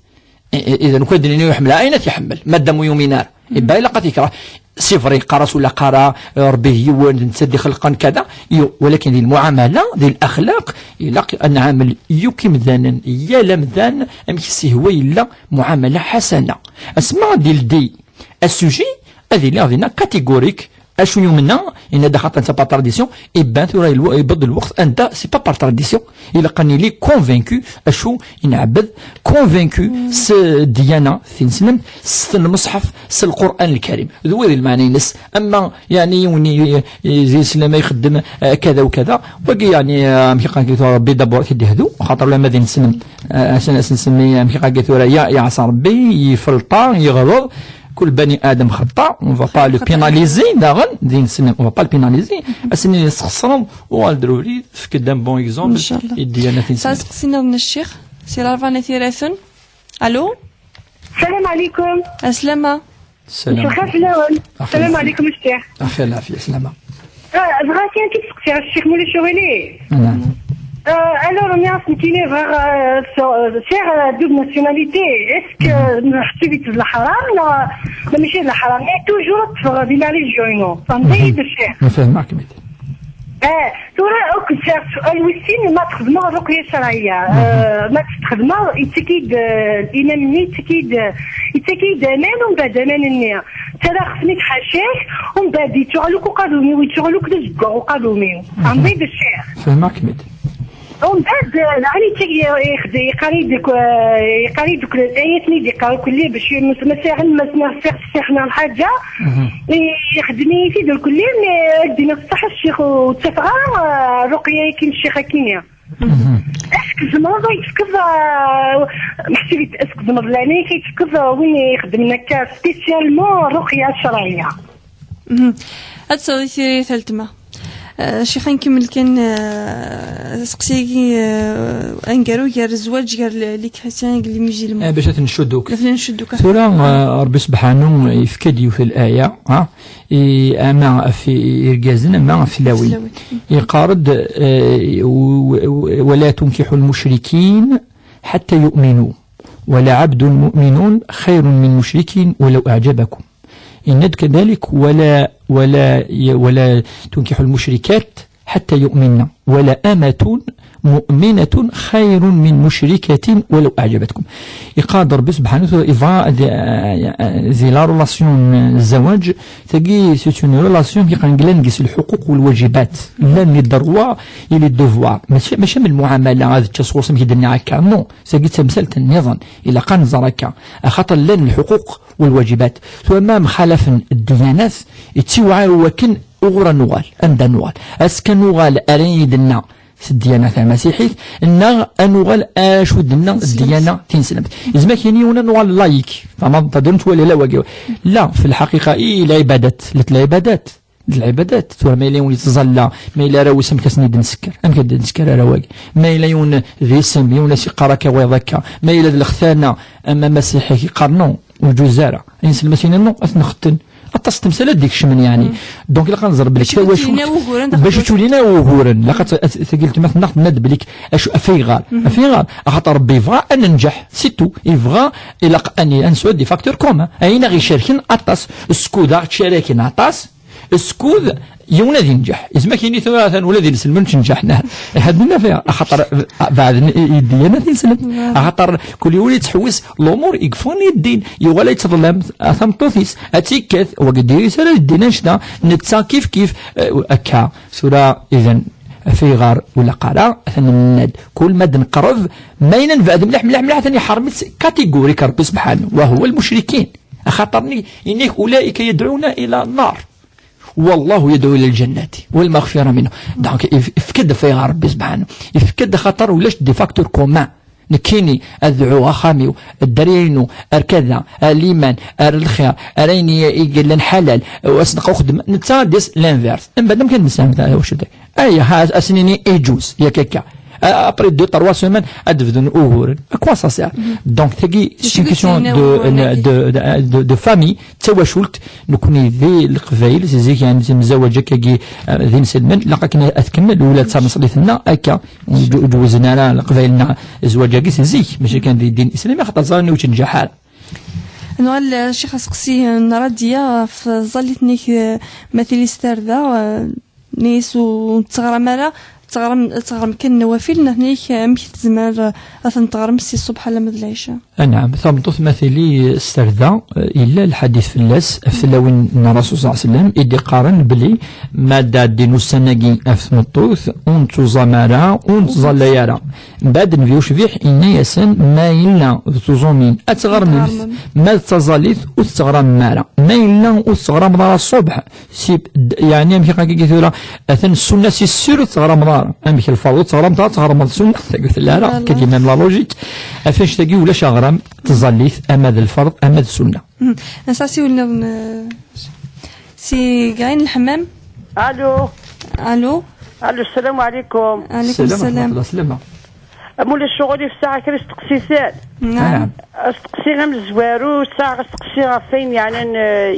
اذا كان يحملها اين تيحمل مادام يومي نار يبقى الا قد يكره سيفري قرص ولا قرا ربي يوان تسدي خلقا كذا ولكن المعامله ذي الاخلاق الى ان عامل يكم ذانا يا لم ذان امكسي هو الا معامله حسنه اسمع دي السوجي هذه اللي غادينا كاتيغوريك اشنو يمنا ان دخلت انت با تراديسيون يبان ثورا يبض الوقت انت سي با بار تراديسيون الا قاني لي كونفينكو اشو ينعبد كونفينكو س ديانه في نسلم س المصحف س القران الكريم ذو هذا المعنى نس اما يعني يوني زي سلامه يخدم كذا وكذا وقي يعني مشي قاكي ربي دبر كيدي هذو خاطر لا مادين نسلم عشان نسمي مشي قاكي ثورا يا عصا ربي يفلطا يغلط كل بني ادم خطا اون فا با لو بيناليزي داغن دين سنه اون فا با البيناليزي اسني يسخصرهم والدروري في كدام بون اكزومبل الديانه تنسى سقسينا من الشيخ سي رافانا ثيراثن الو السلام عليكم السلامه السلام السلام عليكم الشيخ اخي العافيه سلامه بغا كاين كيتسقسي على الشيخ مولاي شوغيلي alors on a continué vers faire double nationalité est-ce que نحسبت الحرام لا ماشي الحرام توجور تفرض بلا ريجيون فهمتي الشيخ نفهمك ترى اكثر سؤال وسيم ما تخدموا الرقيه الشرعيه ما تخدموا يتكيد الامام يتكيد امان ومن بعد امان النيه ترى خصني تحاشيك ومن بعد يتعلوك قادومي ويتعلوك لزقوا قادومي فهمتي الشيخ فهمك ومن بعد يعني يقري دوك الايات اللي يقرا كلي باش مثلا ما نصحنا الحاجه يخدمي في دول كلي دينا الصح الشيخ وتفقى رقيه كاين الشيخ كيمياء اسك زمر يتكذ محسبي اسك زمر لاني كيتكذ وين يخدم لك سبيسيالمون رقيه شرعيه. هاد ثالثما شيخ نكمل كان سقسيكي انقرو يا الزواج قال لي كريستيان قال لي ميجي باش نشدوك ثورة ربي سبحانه يفكديو في الآية أما في إرجازنا ما في لاوي يقارد ولا تنكحوا المشركين حتى يؤمنوا ولا عبد مؤمن خير من مشرك ولو أعجبكم إن كذلك ولا تنكحوا المشركات حتى يؤمنن ولا أمة مؤمنة خير من مشركة ولو أعجبتكم. يقادر بس سبحانه وتعالى ذي لا رولاسيون الزواج تجي سيت اون رولاسيون كي قنقلنقس الحقوق والواجبات لا من الدروا الى الدوفوار ماشي من المعامله هذا التصوص كيديرنا هكا نو تجي تمثل النظام الى قنزر هكا خاطر لان الحقوق والواجبات ثم مخالف الديانات يتسوى وكن أغرى نوال أمدا نوال أسكن نوال أريدنا الديانة المسيحية إن نوال أشودنا الديانة تنسلم إذا كان يونا نوال لايك فما تدرنت ولا لا واجي لا في الحقيقة العبادات العبادات ثم ما يلون يتظلى ما يلا راو اسم كسنيد نسكر أم كد نسكر رواق ما يلون ذي اسم يونا سقارك ويضكا ما يلا الخثانة أما مسيحي قرنو وجزارة ينسل مسينا نو أثنختن التستمثل ديك شمن يعني دونك إلا كنزر بليك باش تولينا وهورن لقد ثقلت مثلا ند بليك اشو افيغال خاطر ربي يبغى ان ننجح سيتو يبغى الى اني انسود دي فاكتور كوما اين غير شاركين اطاس سكودا شاركين اطاس سكود يونا ذي نجح إذا ما كاين ثلاثة ولا ذي نسلم نجحنا هدنا فيها خاطر بعد يدينا ذي نسلم خاطر كل يولي تحوس الأمور يقفوني الدين يولي يتظلم ثم توثيس أتيكث وقد يسال الدين نشنا نتسا كيف أكا سورة إذن في غار ولا قرا ثنند كل ما نقرب ما ينفع ملح ثاني حرمت كاتيجوري ربي سبحانه وهو المشركين خاطرني إنك أولئك يدعون إلى النار والله يدعو إلى الجنة والمغفرة منه دونك يفكد فيها ربي سبحانه يفكد خطر ولاش دي فاكتور كومان نكيني أدعو أخاميو الدرينو أركذا الإيمان الخير أريني يقلن حلال وأصدق أخدم نتسادس لانفيرس إن بعد ممكن نسام واش أي ها أسنيني يجوز يا كيكا après 2-3 semaines advenir اوغور اكوا سا سير دونك تجي سي كيسيون دو فامي تواشولت نكوني ذي القبائل زي يعني مزوجه كي ذي نسلمن لقاكنا اتكمل ولا تصليتنا هكا جوزنا القبائلنا زواجه زي ماشي كان ذي الدين الاسلامي خاطر ظني وتنجح حال أنا الشيخ سقسي نراديا في ظلتني مثلي ستاردا نيس وتغرمالا تغرم كان نوافل نهنيك مكي تزمر أثن تغرم سي الصبح لما العشاء. نعم ثمطوث مثلي استردا إلا الحديث في اللاس أفلاوين الرسول صلى الله عليه وسلم إدي قارن بلي مادة دينو السناقي أفمطوث أنتو زمارا أنتو ظليارا بعد نفيوش فيح إنا يسن ما إلا تزومين أتغرم ما تزاليث وتغرم مارا ما إلا وتغرم دار الصبح سيب يعني أمشي قاكي كثيرا أثن السنة سي السر تغرم أمك الفرض تغرم السنة قلت لها لا كديما لا لوجيك أفاش تجي ولا شغرم تظليث أما الفرض أما السنة. نساسي ولا سي قاين الحمام. ألو السلام عليكم. عليكم السلام. مولا الشغل في الساعة كرا استقسيسات. نعم. استقسينا من الزوارو الساعة استقسينا فين يعني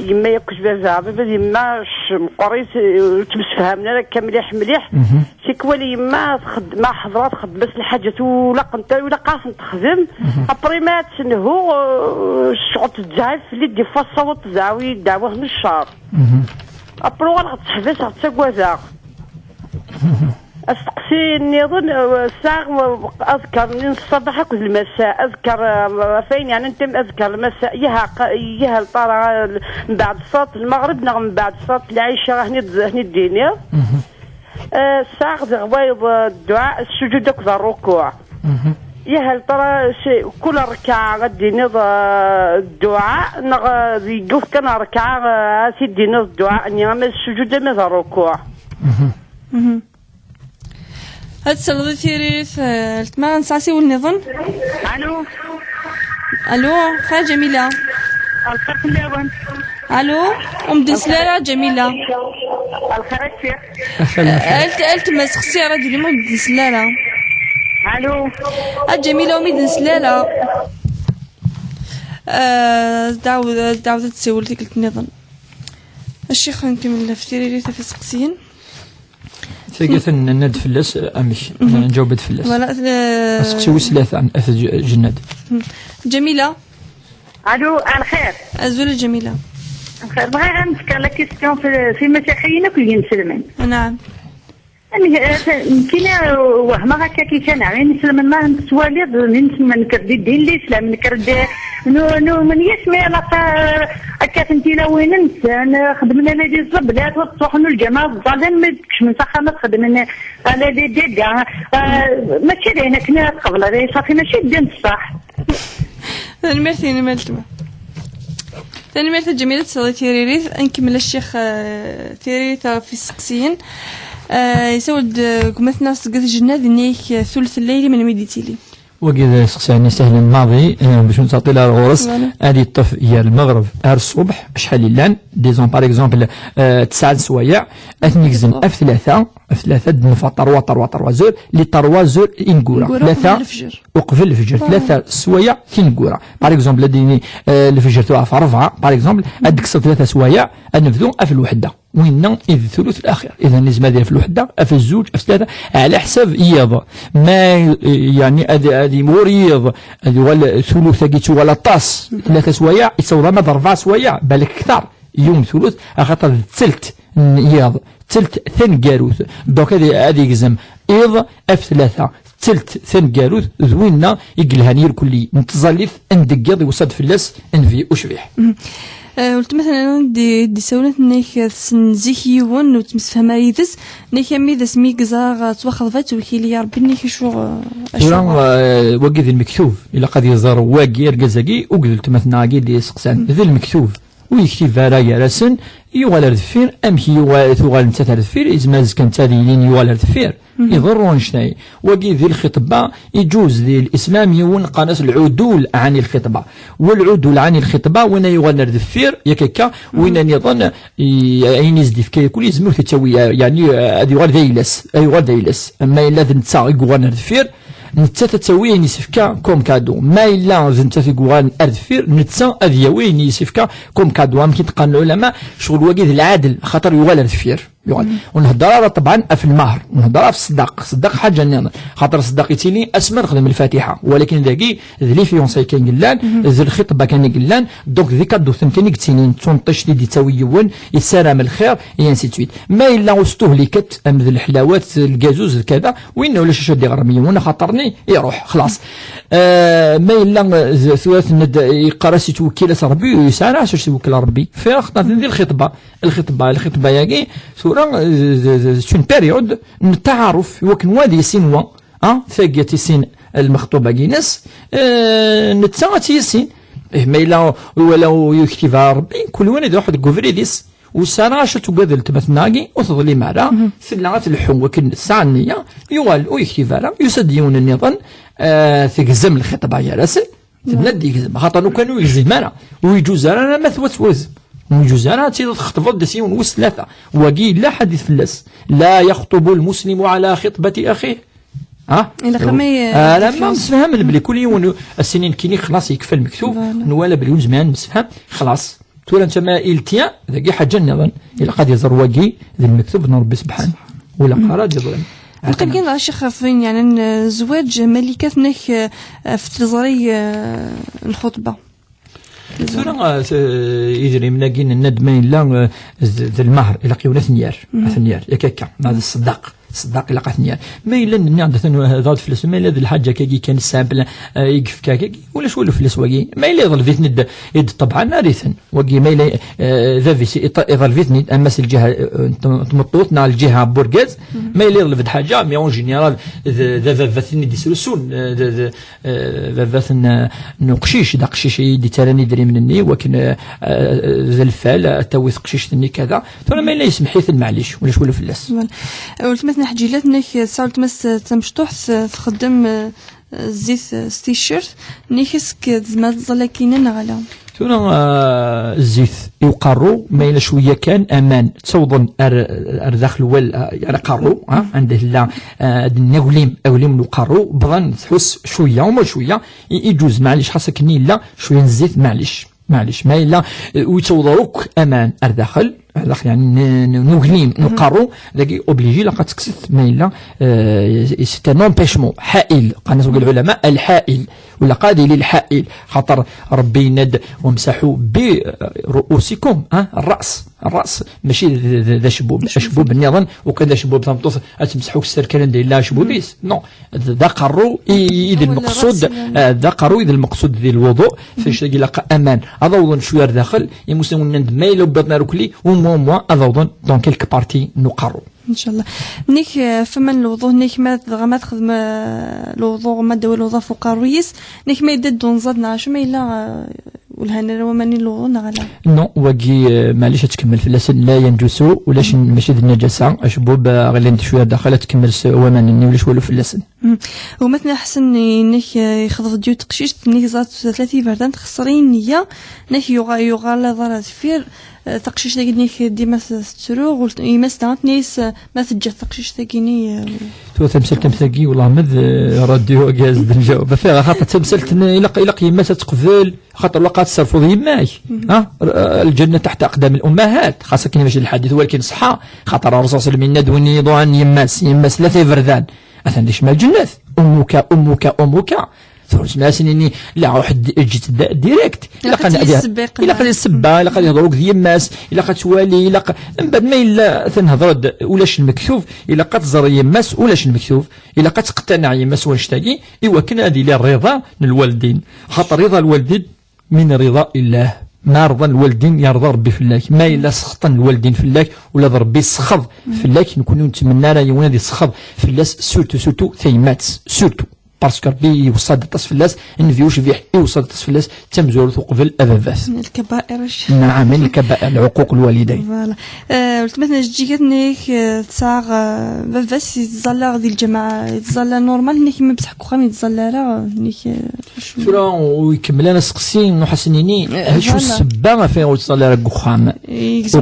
يما ياكل بزاف يما مقريت تمس فهمنا لك مليح سيكوالي يما ما حضرات خد بس الحاجات ولا قنت ولا قاصن تخدم ابريمات هو الشغل تزعف اللي دي فصوت زاوي دعوه من الشهر ابرو غتحبس غتسكوازا أستقسي النظام الساعة أذكر من الصباح كل المساء أذكر فين يعني أنت أذكر المساء يها الطارة من بعد صلاة المغرب من بعد صلاة العشاء هني الدينير ساغ غوايض الدعاء السجود كذا الركوع يا هل ترى كل ركعة غادي نض الدعاء يقف كان ركعة سيدي نض الدعاء اني غامز السجود مثل الركوع. هاد سلطة تيريث التما نسعسي والنظن. الو خا جميلة. الخير كلها. الو دسلالة جميلة. الخير الشيخ. قلت ما سخسي راديو لي مو دسلالة. الو جميلة دسلالة. دعوة تسول ديك النظن. الشيخ نكمل في تيريث في سقسيين. ثقة الند فلس أمش نجاوب فلس. ولا سقسي وسلاث عن أث جناد. جميلة. الو الخير. أزول جميلة. الخير بغي غنسكر لا كيستيون في المسيحيين كلهم مسلمين. نعم. يمكن وهما هكا كي كان غير نسلم ما نتوالد نكر الدين الاسلام نكر نو من يسمع هكا فهمتينا وين خدمنا انا دي الزبلات وتصوحنا الجماعه الظالم ما تكش من سخانه خدمنا على دي كاع ماشي هنا كنا قبل هذا صافي ماشي الدين الصح. ميرسي مالتما ثاني ميرسي جميلة صلي تيريريث نكمل الشيخ تيريريث في السقسيين يسود كمثنا سقط الجنة ذنيك ثلث الليل من ميديتيلي وكذا سقساني سهل الماضي باش نعطي لها الغرس هذه الطف هي المغرب الصبح شحال اللان ديزون باغ اكزومبل 9 سوايع اثنيكزن اف 3 دنفا طروا زور لي طروا زور انكورا 3 وقبل الفجر 3 سوايع كينكورا باغ اكزومبل ديني الفجر توقف 4 باغ اكزومبل ادك 3 سوايع نبدو اف الوحده وين إذ الثلث الأخير إذا نزم هذه في الوحدة في الزوج في 3 على حساب إيض ما يعني هذه مريض هذه ولا ثلث كيتو ولا طاس 3 سوايع يتصور ما 4 سوايع بالك أكثر يوم ثلث خاطر ثلث إيض ثلث ثن جاروث دوك هذه يجزم إيض في 3 ثلث ثن جاروث زويننا يقلها نير كلي نتظلف ندقيض يوصد في اللاس انفي وشبيح. قلت مثلا دي سولت نيك سنزيك يون وتمسفهم ريدس نيك ميدس ميكزا توخلفات وكيلي يا ربي نيك شو وقذ المكتوب إلا قد يزار واقي رقزاقي وقذلت مثلا عقي دي سقسان ذي المكتوب ويكتب فرايا راسن يوغال الدفير امشي يوغال نتا الدفير ازماز كان تاليين يوغال الدفير يضرون شناي وكي ذي الخطبه يجوز ذي الاسلام يون قناص العدول عن الخطبه والعدول عن الخطبه وين يوغال الدفير ياكا وين يظن عين يزدف كي كل يزمو تسوي يعني هذه يوغال ذيلس يوغال ذيلس اما الا نتا يوغال الدفير نتا تسوي يسفكا كوم كادو ما إلا نتا في قوان أردفير نتا أذيوين يسفكا كوم كادو يمكن تقال العلماء شغل وجد العادل خاطر يوال أردفير ونهضر طبعا في المهر ونهضر في الصداق حاجه نيض خاطر الصداق يتيني اسمى نخدم الفاتحه ولكن ذاكي ذلي فيونساي كان قلان ذي الخطبه كان قلان دونك ذي كادو ثمكن يكتينين تونطش دي تاويون يسارم الخير ينسي تويت ما الا استهلكت ام ذي الحلاوات الكازوز كذا وين ولا شي دي غرميون خاطرني يروح خلاص ما الا ثلاث ند يقراسي توكيل ربي يسارع شو يوكل ربي في خاطر ذي الخطبه ياكي سون بيريود نتعرف وكن وادي سينوا ثاقية سين المخطوبة جينس نتساعتي سين ما إلا ولو يكتب ربي كل وين يدوح الكوفريديس وسارة شو تقدر تمثناقي وتظلي معنا ثلاث الحم وكن الساعة النية يوال ويكتب ربي يسديون النظام ثقزم الخطبة يا راسل تبندي يكزم خاطر كانوا يكزم معنا ويجوز رانا ما ثوت وجوزانا تخطب دسيون وثلاثة وقيل لا حديث فلس لا يخطب المسلم على خطبة أخيه إلا خمي لما نسفهم بلي كل يوم السنين كيني خلاص يكفى المكتوب نوالا بلي زمان نسفهم خلاص تولى انت ما إلتيا ذاك حاجة نظن إلا قد يزر وقي ذي المكتوب نربي سبحانه ولا قراد يظلم ممكن كاين غير شي خافين يعني الزواج ملكات نك في تزري الخطبة ثورة يدري مناقين الندمين لا ذي المهر إلى قيولة ثنيار ياكاكا هذا الصداق صداق إلا قاتني ما إلا نني عندنا هذا فلوس ما إلا ذي الحاجة كي كان سامبل يقف كاكي ولا شو فلوس واقي ما إلا يظل فيتني يد طبعا نارثا واقي ما إلا ذا في يظل فيتني أما الجهة تمطوط نال الجهة بورغاز ما إلا يظل في حاجة مي اون جينيرال ذا فاتني دي سلسون ذا فاتن نقشيش دا قشيش يدي تراني دري مني ولكن ذا الفال توث قشيش ثني كذا ثم ما إلا يسمح يثن معليش ولا شو فلاس ولتمثل حجيلات نيك ساعة تمس تمشطوح تخدم زيت ستيشيرت نيكسك زمات زلاكينا على ثم الزيت يقرو ما إلا شوية كان أمان تصوضن داخل يعني قرو عنده لا نغليم أوليم نقرو بغن تحس شوية وما شوية يجوز معليش خاصك ني لا شوية الزيت معليش ما إلا ويتوضروك أمان داخل يعني نغليم نقرو ذاك اوبليجي لقد تكسث ما إلا سيت ان امبيشمون حائل قالوا العلماء الحائل ولا قادي للحائل خاطر ربي يند وامسحوا برؤوسكم الراس ماشي ذا شبوب النظام وكذا شبوب تمطوط تمسحوا السركان ديال لا شبوبيس نو ذا قرو اذا المقصود ذا قرو اذا المقصود ديال الوضوء فاش تلقى امان هذا وضن شويه داخل يمسلمون ند ما إلا بطنا ركلي وموا أضوضن دون كيلك بارتي نقرو إن شاء الله نيك فما الوضوء نيك ما تخدم الوضوء ما دوا الوضوء فوق الرئيس نيك ما يدد دون زادنا شو ما إلا والهنا وماني الوضوء نغلا نو واقي معليش تكمل في اللسن لا ينجسو ولاش ماشي النجاسة أشبوب غير شوية داخل تكمل وماني ولاش ولو في اللسن ومثلا حسن نيك يخضف ديو تقشيش نيك زاد 30 فردان تخسرين نية نيك يغالى ضرات فير تقشيش تاكينيك ديما تسرو يمسنا نيس ما تجا تقشيش تاكيني تو تمثل تمثاكي والله مذ راديو جاز نجاوب فيها خاطر تمثلت إلا يما تقفل خاطر لقات تصرفوا يماك الجنة تحت أقدام الأمهات خاصة كي ماشي الحديث ولكن صحة خاطر الرسول صلى الله عليه وسلم ندوني ضوان يماس 3 فردان أثنى شمال الجنة أمك ثم سنيني لا واحد جيت ديريكت الا قد السبه الا قد يهضروك ذي يماس الا قد توالي الا من بعد ما الا تنهضر ولاش المكتوب الا قد زر يماس ولاش المكتوب الا قد تقتنع يماس ونشتاقي ايوا كان هذه الرضا من الوالدين خاطر رضا الوالدين من رضا الله ما رضى الوالدين يرضى ربي فلاك ما إلا سخطا الوالدين فلاك ولا ربي سخض فلاك نكونوا نتمنى راه يونادي سخض فلاس سورتو ثيمات سورتو باسكو ربي يوصل الطاس فلاس نفيوش فيه يوصل الطاس فلاس تمزور وقبل أباباس من الكبائر نعم من الكبائر العقوق الوالدين فوالا قلت مثلا جيت نيك تساغ باباس يتزلى ذي الجماعة يتزلى نورمال نيك ما بصح كوخام يتزلى راه نيك شو ويكمل انا سقسين وحسنيني شو السبه فين يتزلى راه كوخام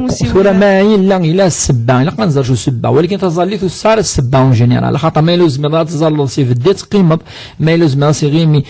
ثورة ما الا السبه الا قنزر شو السبه ولكن تظلي تصار السبه اون جينيرال خاطر ما يلوز من تظل سي في الديت قيمه ما يلزم راسي غيمي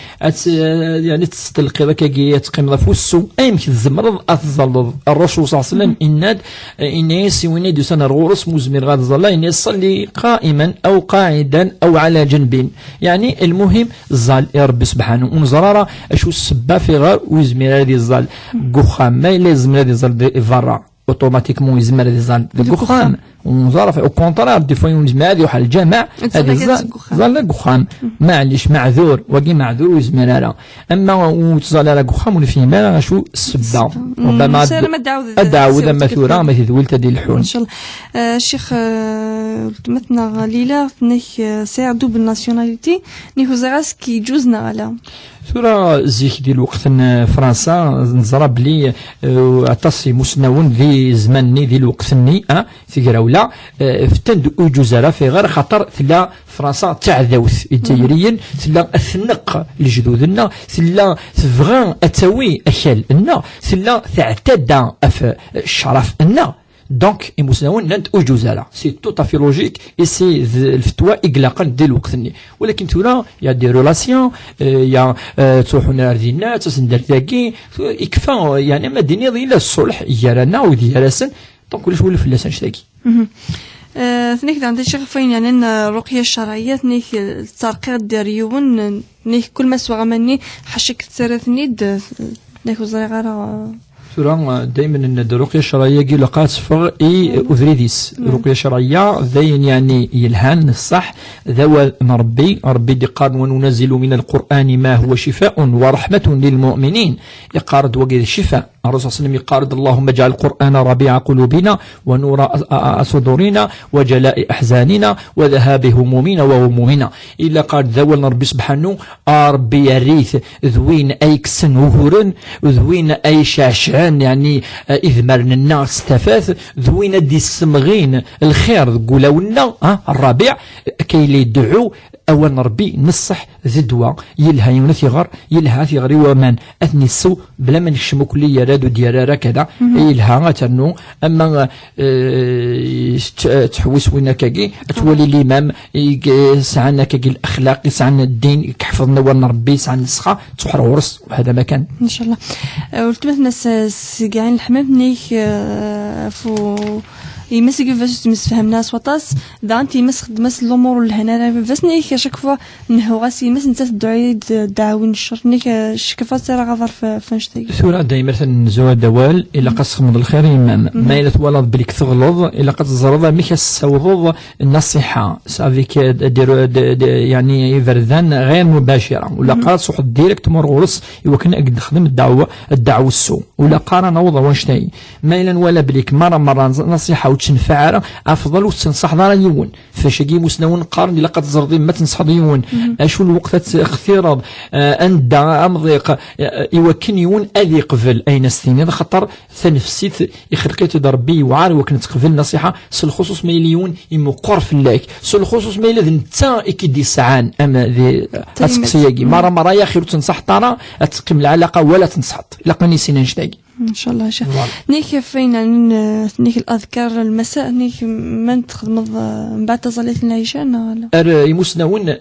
يعني تستلقي ذاك كي تقيم فوسو ايمك الزمرض اتظل الرسول صلى الله عليه وسلم اناد انيس وينيد سنه الغرس مزمر غاد ظل انيس صلي قائما او قاعدا او على جنب يعني المهم الظل يا ربي سبحانه ونزراره اشو السبه في غار ويزمر هذه الظل كوخام ما يلزم هذه الظل فرا اوتوماتيكمون يزمر هذه الظل كوخام ونظرف او كونترار دي فوا يزمر هذه وحال الجماع هذه ظل كوخام معليش معذور وكي معذور ويزمر اما وتظل كوخام ونفهم شو السبه ربما ادعو ذا مثورا ما تذول تدي الحون ان شاء الله الشيخ مثلا غليله نيك ساعدوا بالناسيوناليتي نيكو زراس كي جوزنا على ثورة زيك ديال الوقت فرنسا نزرب لي عطاسي مسنون ذي زماني ذي الوقت ثقراولا فتند وجوزارا في غير خطر ثلا فرنسا تعذوث الجزائريين ثلا اثنق لجدودنا ثلا تبغى اتاوي اكل لنا ثلا تعتدى في الشرف لنا دونك يمسنون نند وجوزالا سي تو طافي لوجيك اي سي الفتوى اغلاقا ديال الوقت ولكن تولا يا دي ريلاسيون يا تروحوا نار ديالنا تسندر ذاكي يكفى يعني ما ديني لا الصلح يرانا وديالسن دونك ولاش ولا فلاسن شتاكي ثنيك عندي شي فين يعني الرقيه الشرعيه ثنيك الترقيق دياليون ثنيك كل ما سوا غمني حشك تسرثني نيك وزري غير ثورا دائما ان الرقيه الشرعيه كي لقات صفر اذريديس الرقيه الشرعيه ذين يعني يلهان الصح ذوى ربي دي قال وننزل من القران ما هو شفاء ورحمه للمؤمنين يقارد وقيل الشفاء الرسول صلى الله عليه وسلم يقارد اللهم اجعل القران ربيع قلوبنا ونور صدورنا وجلاء احزاننا وذهاب همومنا وغمومنا الا قال ذوى ربي سبحانه ربي يريث ذوين اي كسن وهورن ذوين اي شاشعان يعني إذ مرن الناس استفاث ذوين دي السمغين الخير قولونا الربيع كي لي يدعو أول ربي نصح زدوة يلها يونث يغر يلها ثغري ومن أثني السو بلا ما نشمو كلي يرادو ديارا كذا يلها ترنو أما تحوس وينا كاكي تولي الإمام سعنا كاكي الأخلاق سعنا الدين كحفظنا ورنا ربي سعنا السخاء تحر ورس وهذا ما كان إن شاء الله. ولتمثل ناس سجعين الحمام نيك فو يمسك فاش تمسفهم ناس وطاس دا انت يمس الامور الهنا فاش نيك شكفا انه غاسي يمس انت الدعاء دعاوين الشر نيك شكفا سرا غفر فنشتي ثورة دايما مثلا زوا دوال الا قص من الخير ما الا تولد بليك تغلظ الا قد زرض ميك السوض النصيحه سافيك يعني فردان غير مباشره ولا قال صح ديريكت مور غرس يوكن قد نخدم الدعوه السوء ولا قارا نوض واشتي ما الا ولا بليك مره نصيحه تنفع افضل وتنصح دار يون فاش يجي مسنون قارن الا قد زرضي ما تنصح يون اشو الوقت اختيار ان امضيق يوكن يون اذي قبل اين سنين خطر ثنفسيت يخلقيت دربي وعار وكنت قبل نصيحه سل خصوص ميليون يمقر في اللاك سل خصوص ميل نتا اكيدي سعان اما ذي تسقسياكي مره يا خير تنصح طرا تقيم العلاقه ولا تنصح لقني سنين شتاقي ان شاء الله شيخ نيك فين نيك الاذكار المساء نيك من تخدم من بعد صلاه العشاء ولا يمسنون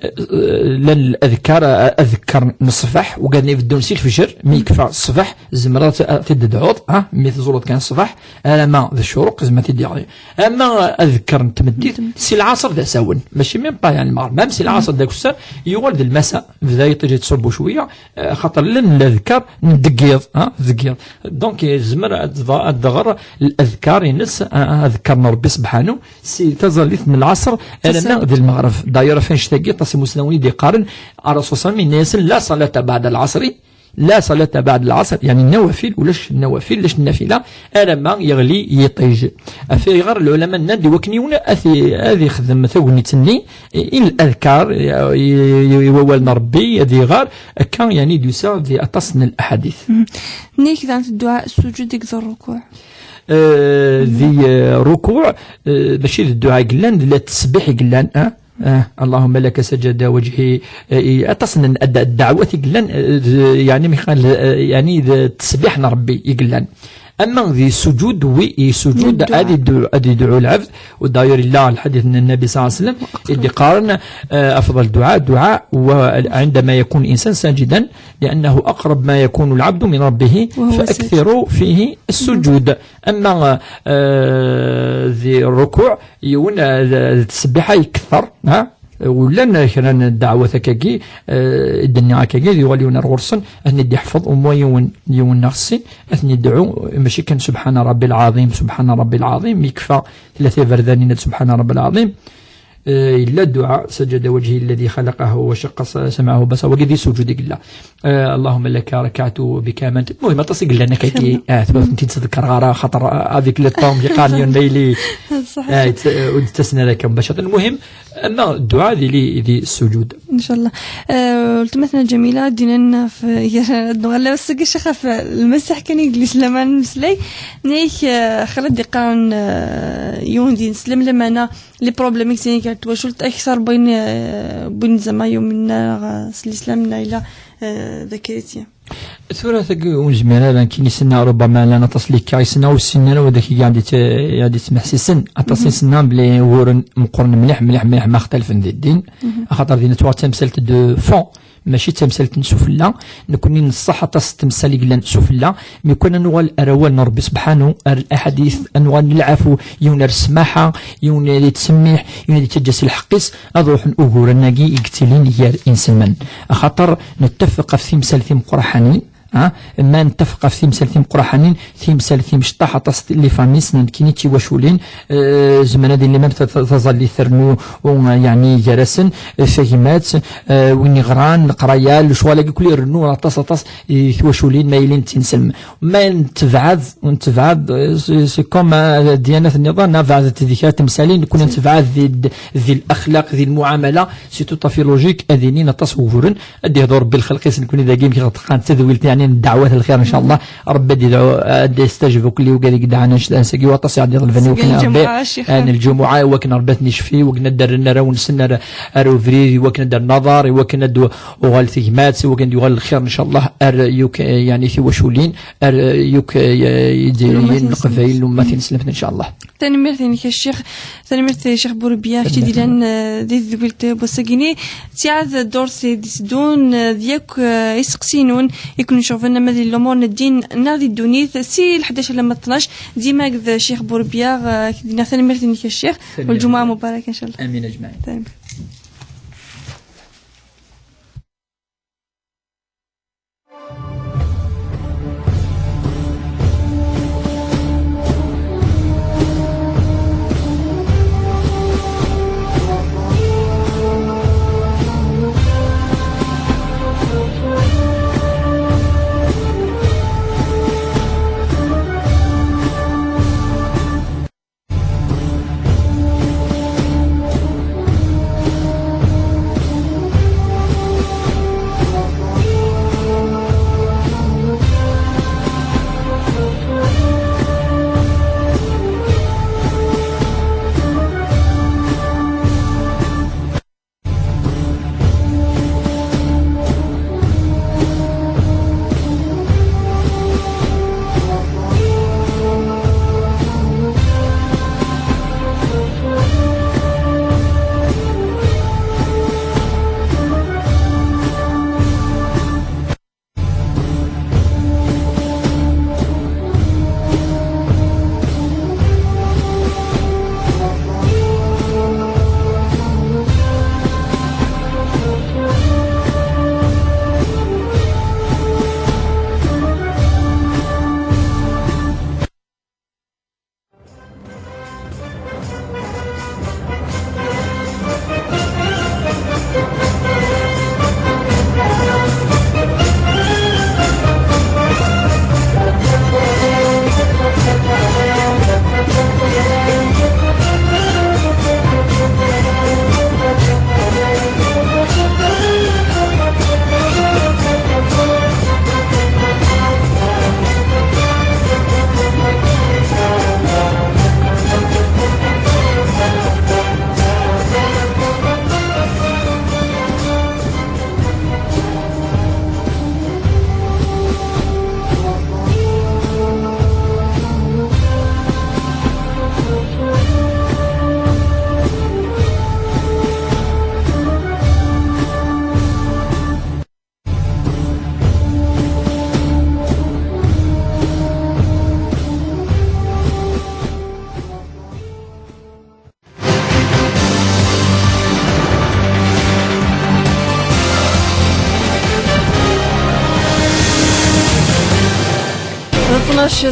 للاذكار اذكر الصباح وقالني في الدون سي الفجر مي يكفى الصباح زمرات تدعوض مثل زورت كان الصباح ما ذا الشروق زعما تدي اما اذكر تمديت سي العصر ذا ساون ماشي ميم با يعني مام سي العصر ذاك الساعه يولد المساء بدا تجي تصب شويه خاطر لن الاذكار ندقيض ذقيض دونك يزمر الدغر الاذكار ينس اذكرنا ربي سبحانه سي تزليت من العصر انا ذي المغرب دايره فين شتاقي طاسي مسلموني دي قارن الرسول صلى الله عليه وسلم لا صلاه بعد العصر لا صلاة بعد العصر يعني النوافل ولاش النوافل لاش النافلة أنا ما يغلي يطيج في غير العلماء النادي وكنيون هذه خدم ثوني تني إن الأذكار يوالنا ربي هذه غار كان يعني دوسا ذي أتصن الأحاديث نيك ذات الدعاء السجود يكثر الركوع ذي ركوع بشير الدعاء قلان لا تسبح قلان اللهم لك سجد وجهي أتصن الدعوة يقلن يعني يعني تسبحنا ربي يقلن أما ذي السجود سجود أدي دعو العبد وداير الله الحديث من النبي صلى الله عليه وسلم اللي قارن أفضل دعاء وعندما يكون إنسان ساجدا لأنه أقرب ما يكون العبد من ربه فأكثروا فيه السجود أما ذي الركوع يون التسبيحة يكثر ولن كان الدعوة كاكي الدنيا كاكي يوليون الغرسن أثني دي حفظ وما يون نفسي أثني دعو ماشي كان سبحان ربي العظيم سبحان ربي العظيم يكفى ثلاثة فردانين سبحان ربي العظيم إلا الدعاء سجد وجهي الذي خلقه وشق سمعه بصره وقد سجود الله اللهم لك ركعت بك آمنت المهم تصيق لنا كي انت تذكر غارة خطر هذيك الطوم اللي قانيون ميلي تسنى لك مباشرة المهم أما الدعاء ذي السجود إن شاء الله التمثنا جميلة دينا في نغلا بس شيخة في المسح كان يجلس لما نسلي نيك خلد دقان يوم دين سلم لما أنا لي بروبليميك سيني كانت وشلت أكثر بين زمان يومنا الإسلامنا إلى ذكرتي ثلاثة وزمينا لان كي نسنا ربما لنا تصليك كاي سنا والسنة وداك قاعد تمحسي سن اتصل سنا بلي ورن مقرن مليح ما اختلف ندي الدين خاطر دينا توا تمثلت دو فون ماشي تمثلت نسفلا نكون نصح تمثل قلنا نسفلا مي كنا نوال اروال ربي سبحانه الاحاديث انوال العفو يون السماحه يون يتسمح يون يتجس الحقيس اروح نقول ناقي يقتلين هي الانسان من خاطر نتفق في مثل ثم قرحاني ما نتفق في تمثال ثيم قرحانين تمثال ثيم شطاح تصت اللي فاميس كيني تيواشولين زمان هذه اللي ما تظل ثرنو يعني جرسن فهمات وين غران القرايال شوالا كل يرنو طاس يواشولين مايلين تنسلم ما نتبعد سي كوم ديانة النظام نبعد ذيك تمثالين كنا نتبعد ذي الاخلاق ذي المعامله سي تو طافي لوجيك اذينين تصورا ادي هضور بالخلق نكون ذا كيم كيغطقان تذويل يعني الدعوات الخير ان شاء الله ربي يدعو ادي يستجيب كل يوقع دعانا نسقي وطاس يعدي الفني وكنا الجمعه وكنا ربات نشفي وكنا دار لنا ونسنا ارو فريري وكنا دار نظر وكنا دو وغال ثيمات وكنا دو غال الخير ان شاء الله يوك يعني في وشولين يوك يديرين قفايل وما تنسلم ان شاء الله ثاني مرثي الشيخ ثاني مرثي الشيخ بوربيا كي ديلان دي ذبلت بوساكيني تيعاد دور سي دون دياك يسقسينون يكون نشوفنا ماذا الامور الدين نادي الدونيث سي 11 لما 12 ديما كذا الشيخ بوربيا كي ثاني مرثي الشيخ والجمعه مباركه ان شاء الله امين اجمعين.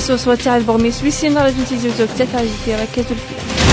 سوسوة تاع البغميس ويسينا راه تنتيزو زوج تاع ركاتو الفيلم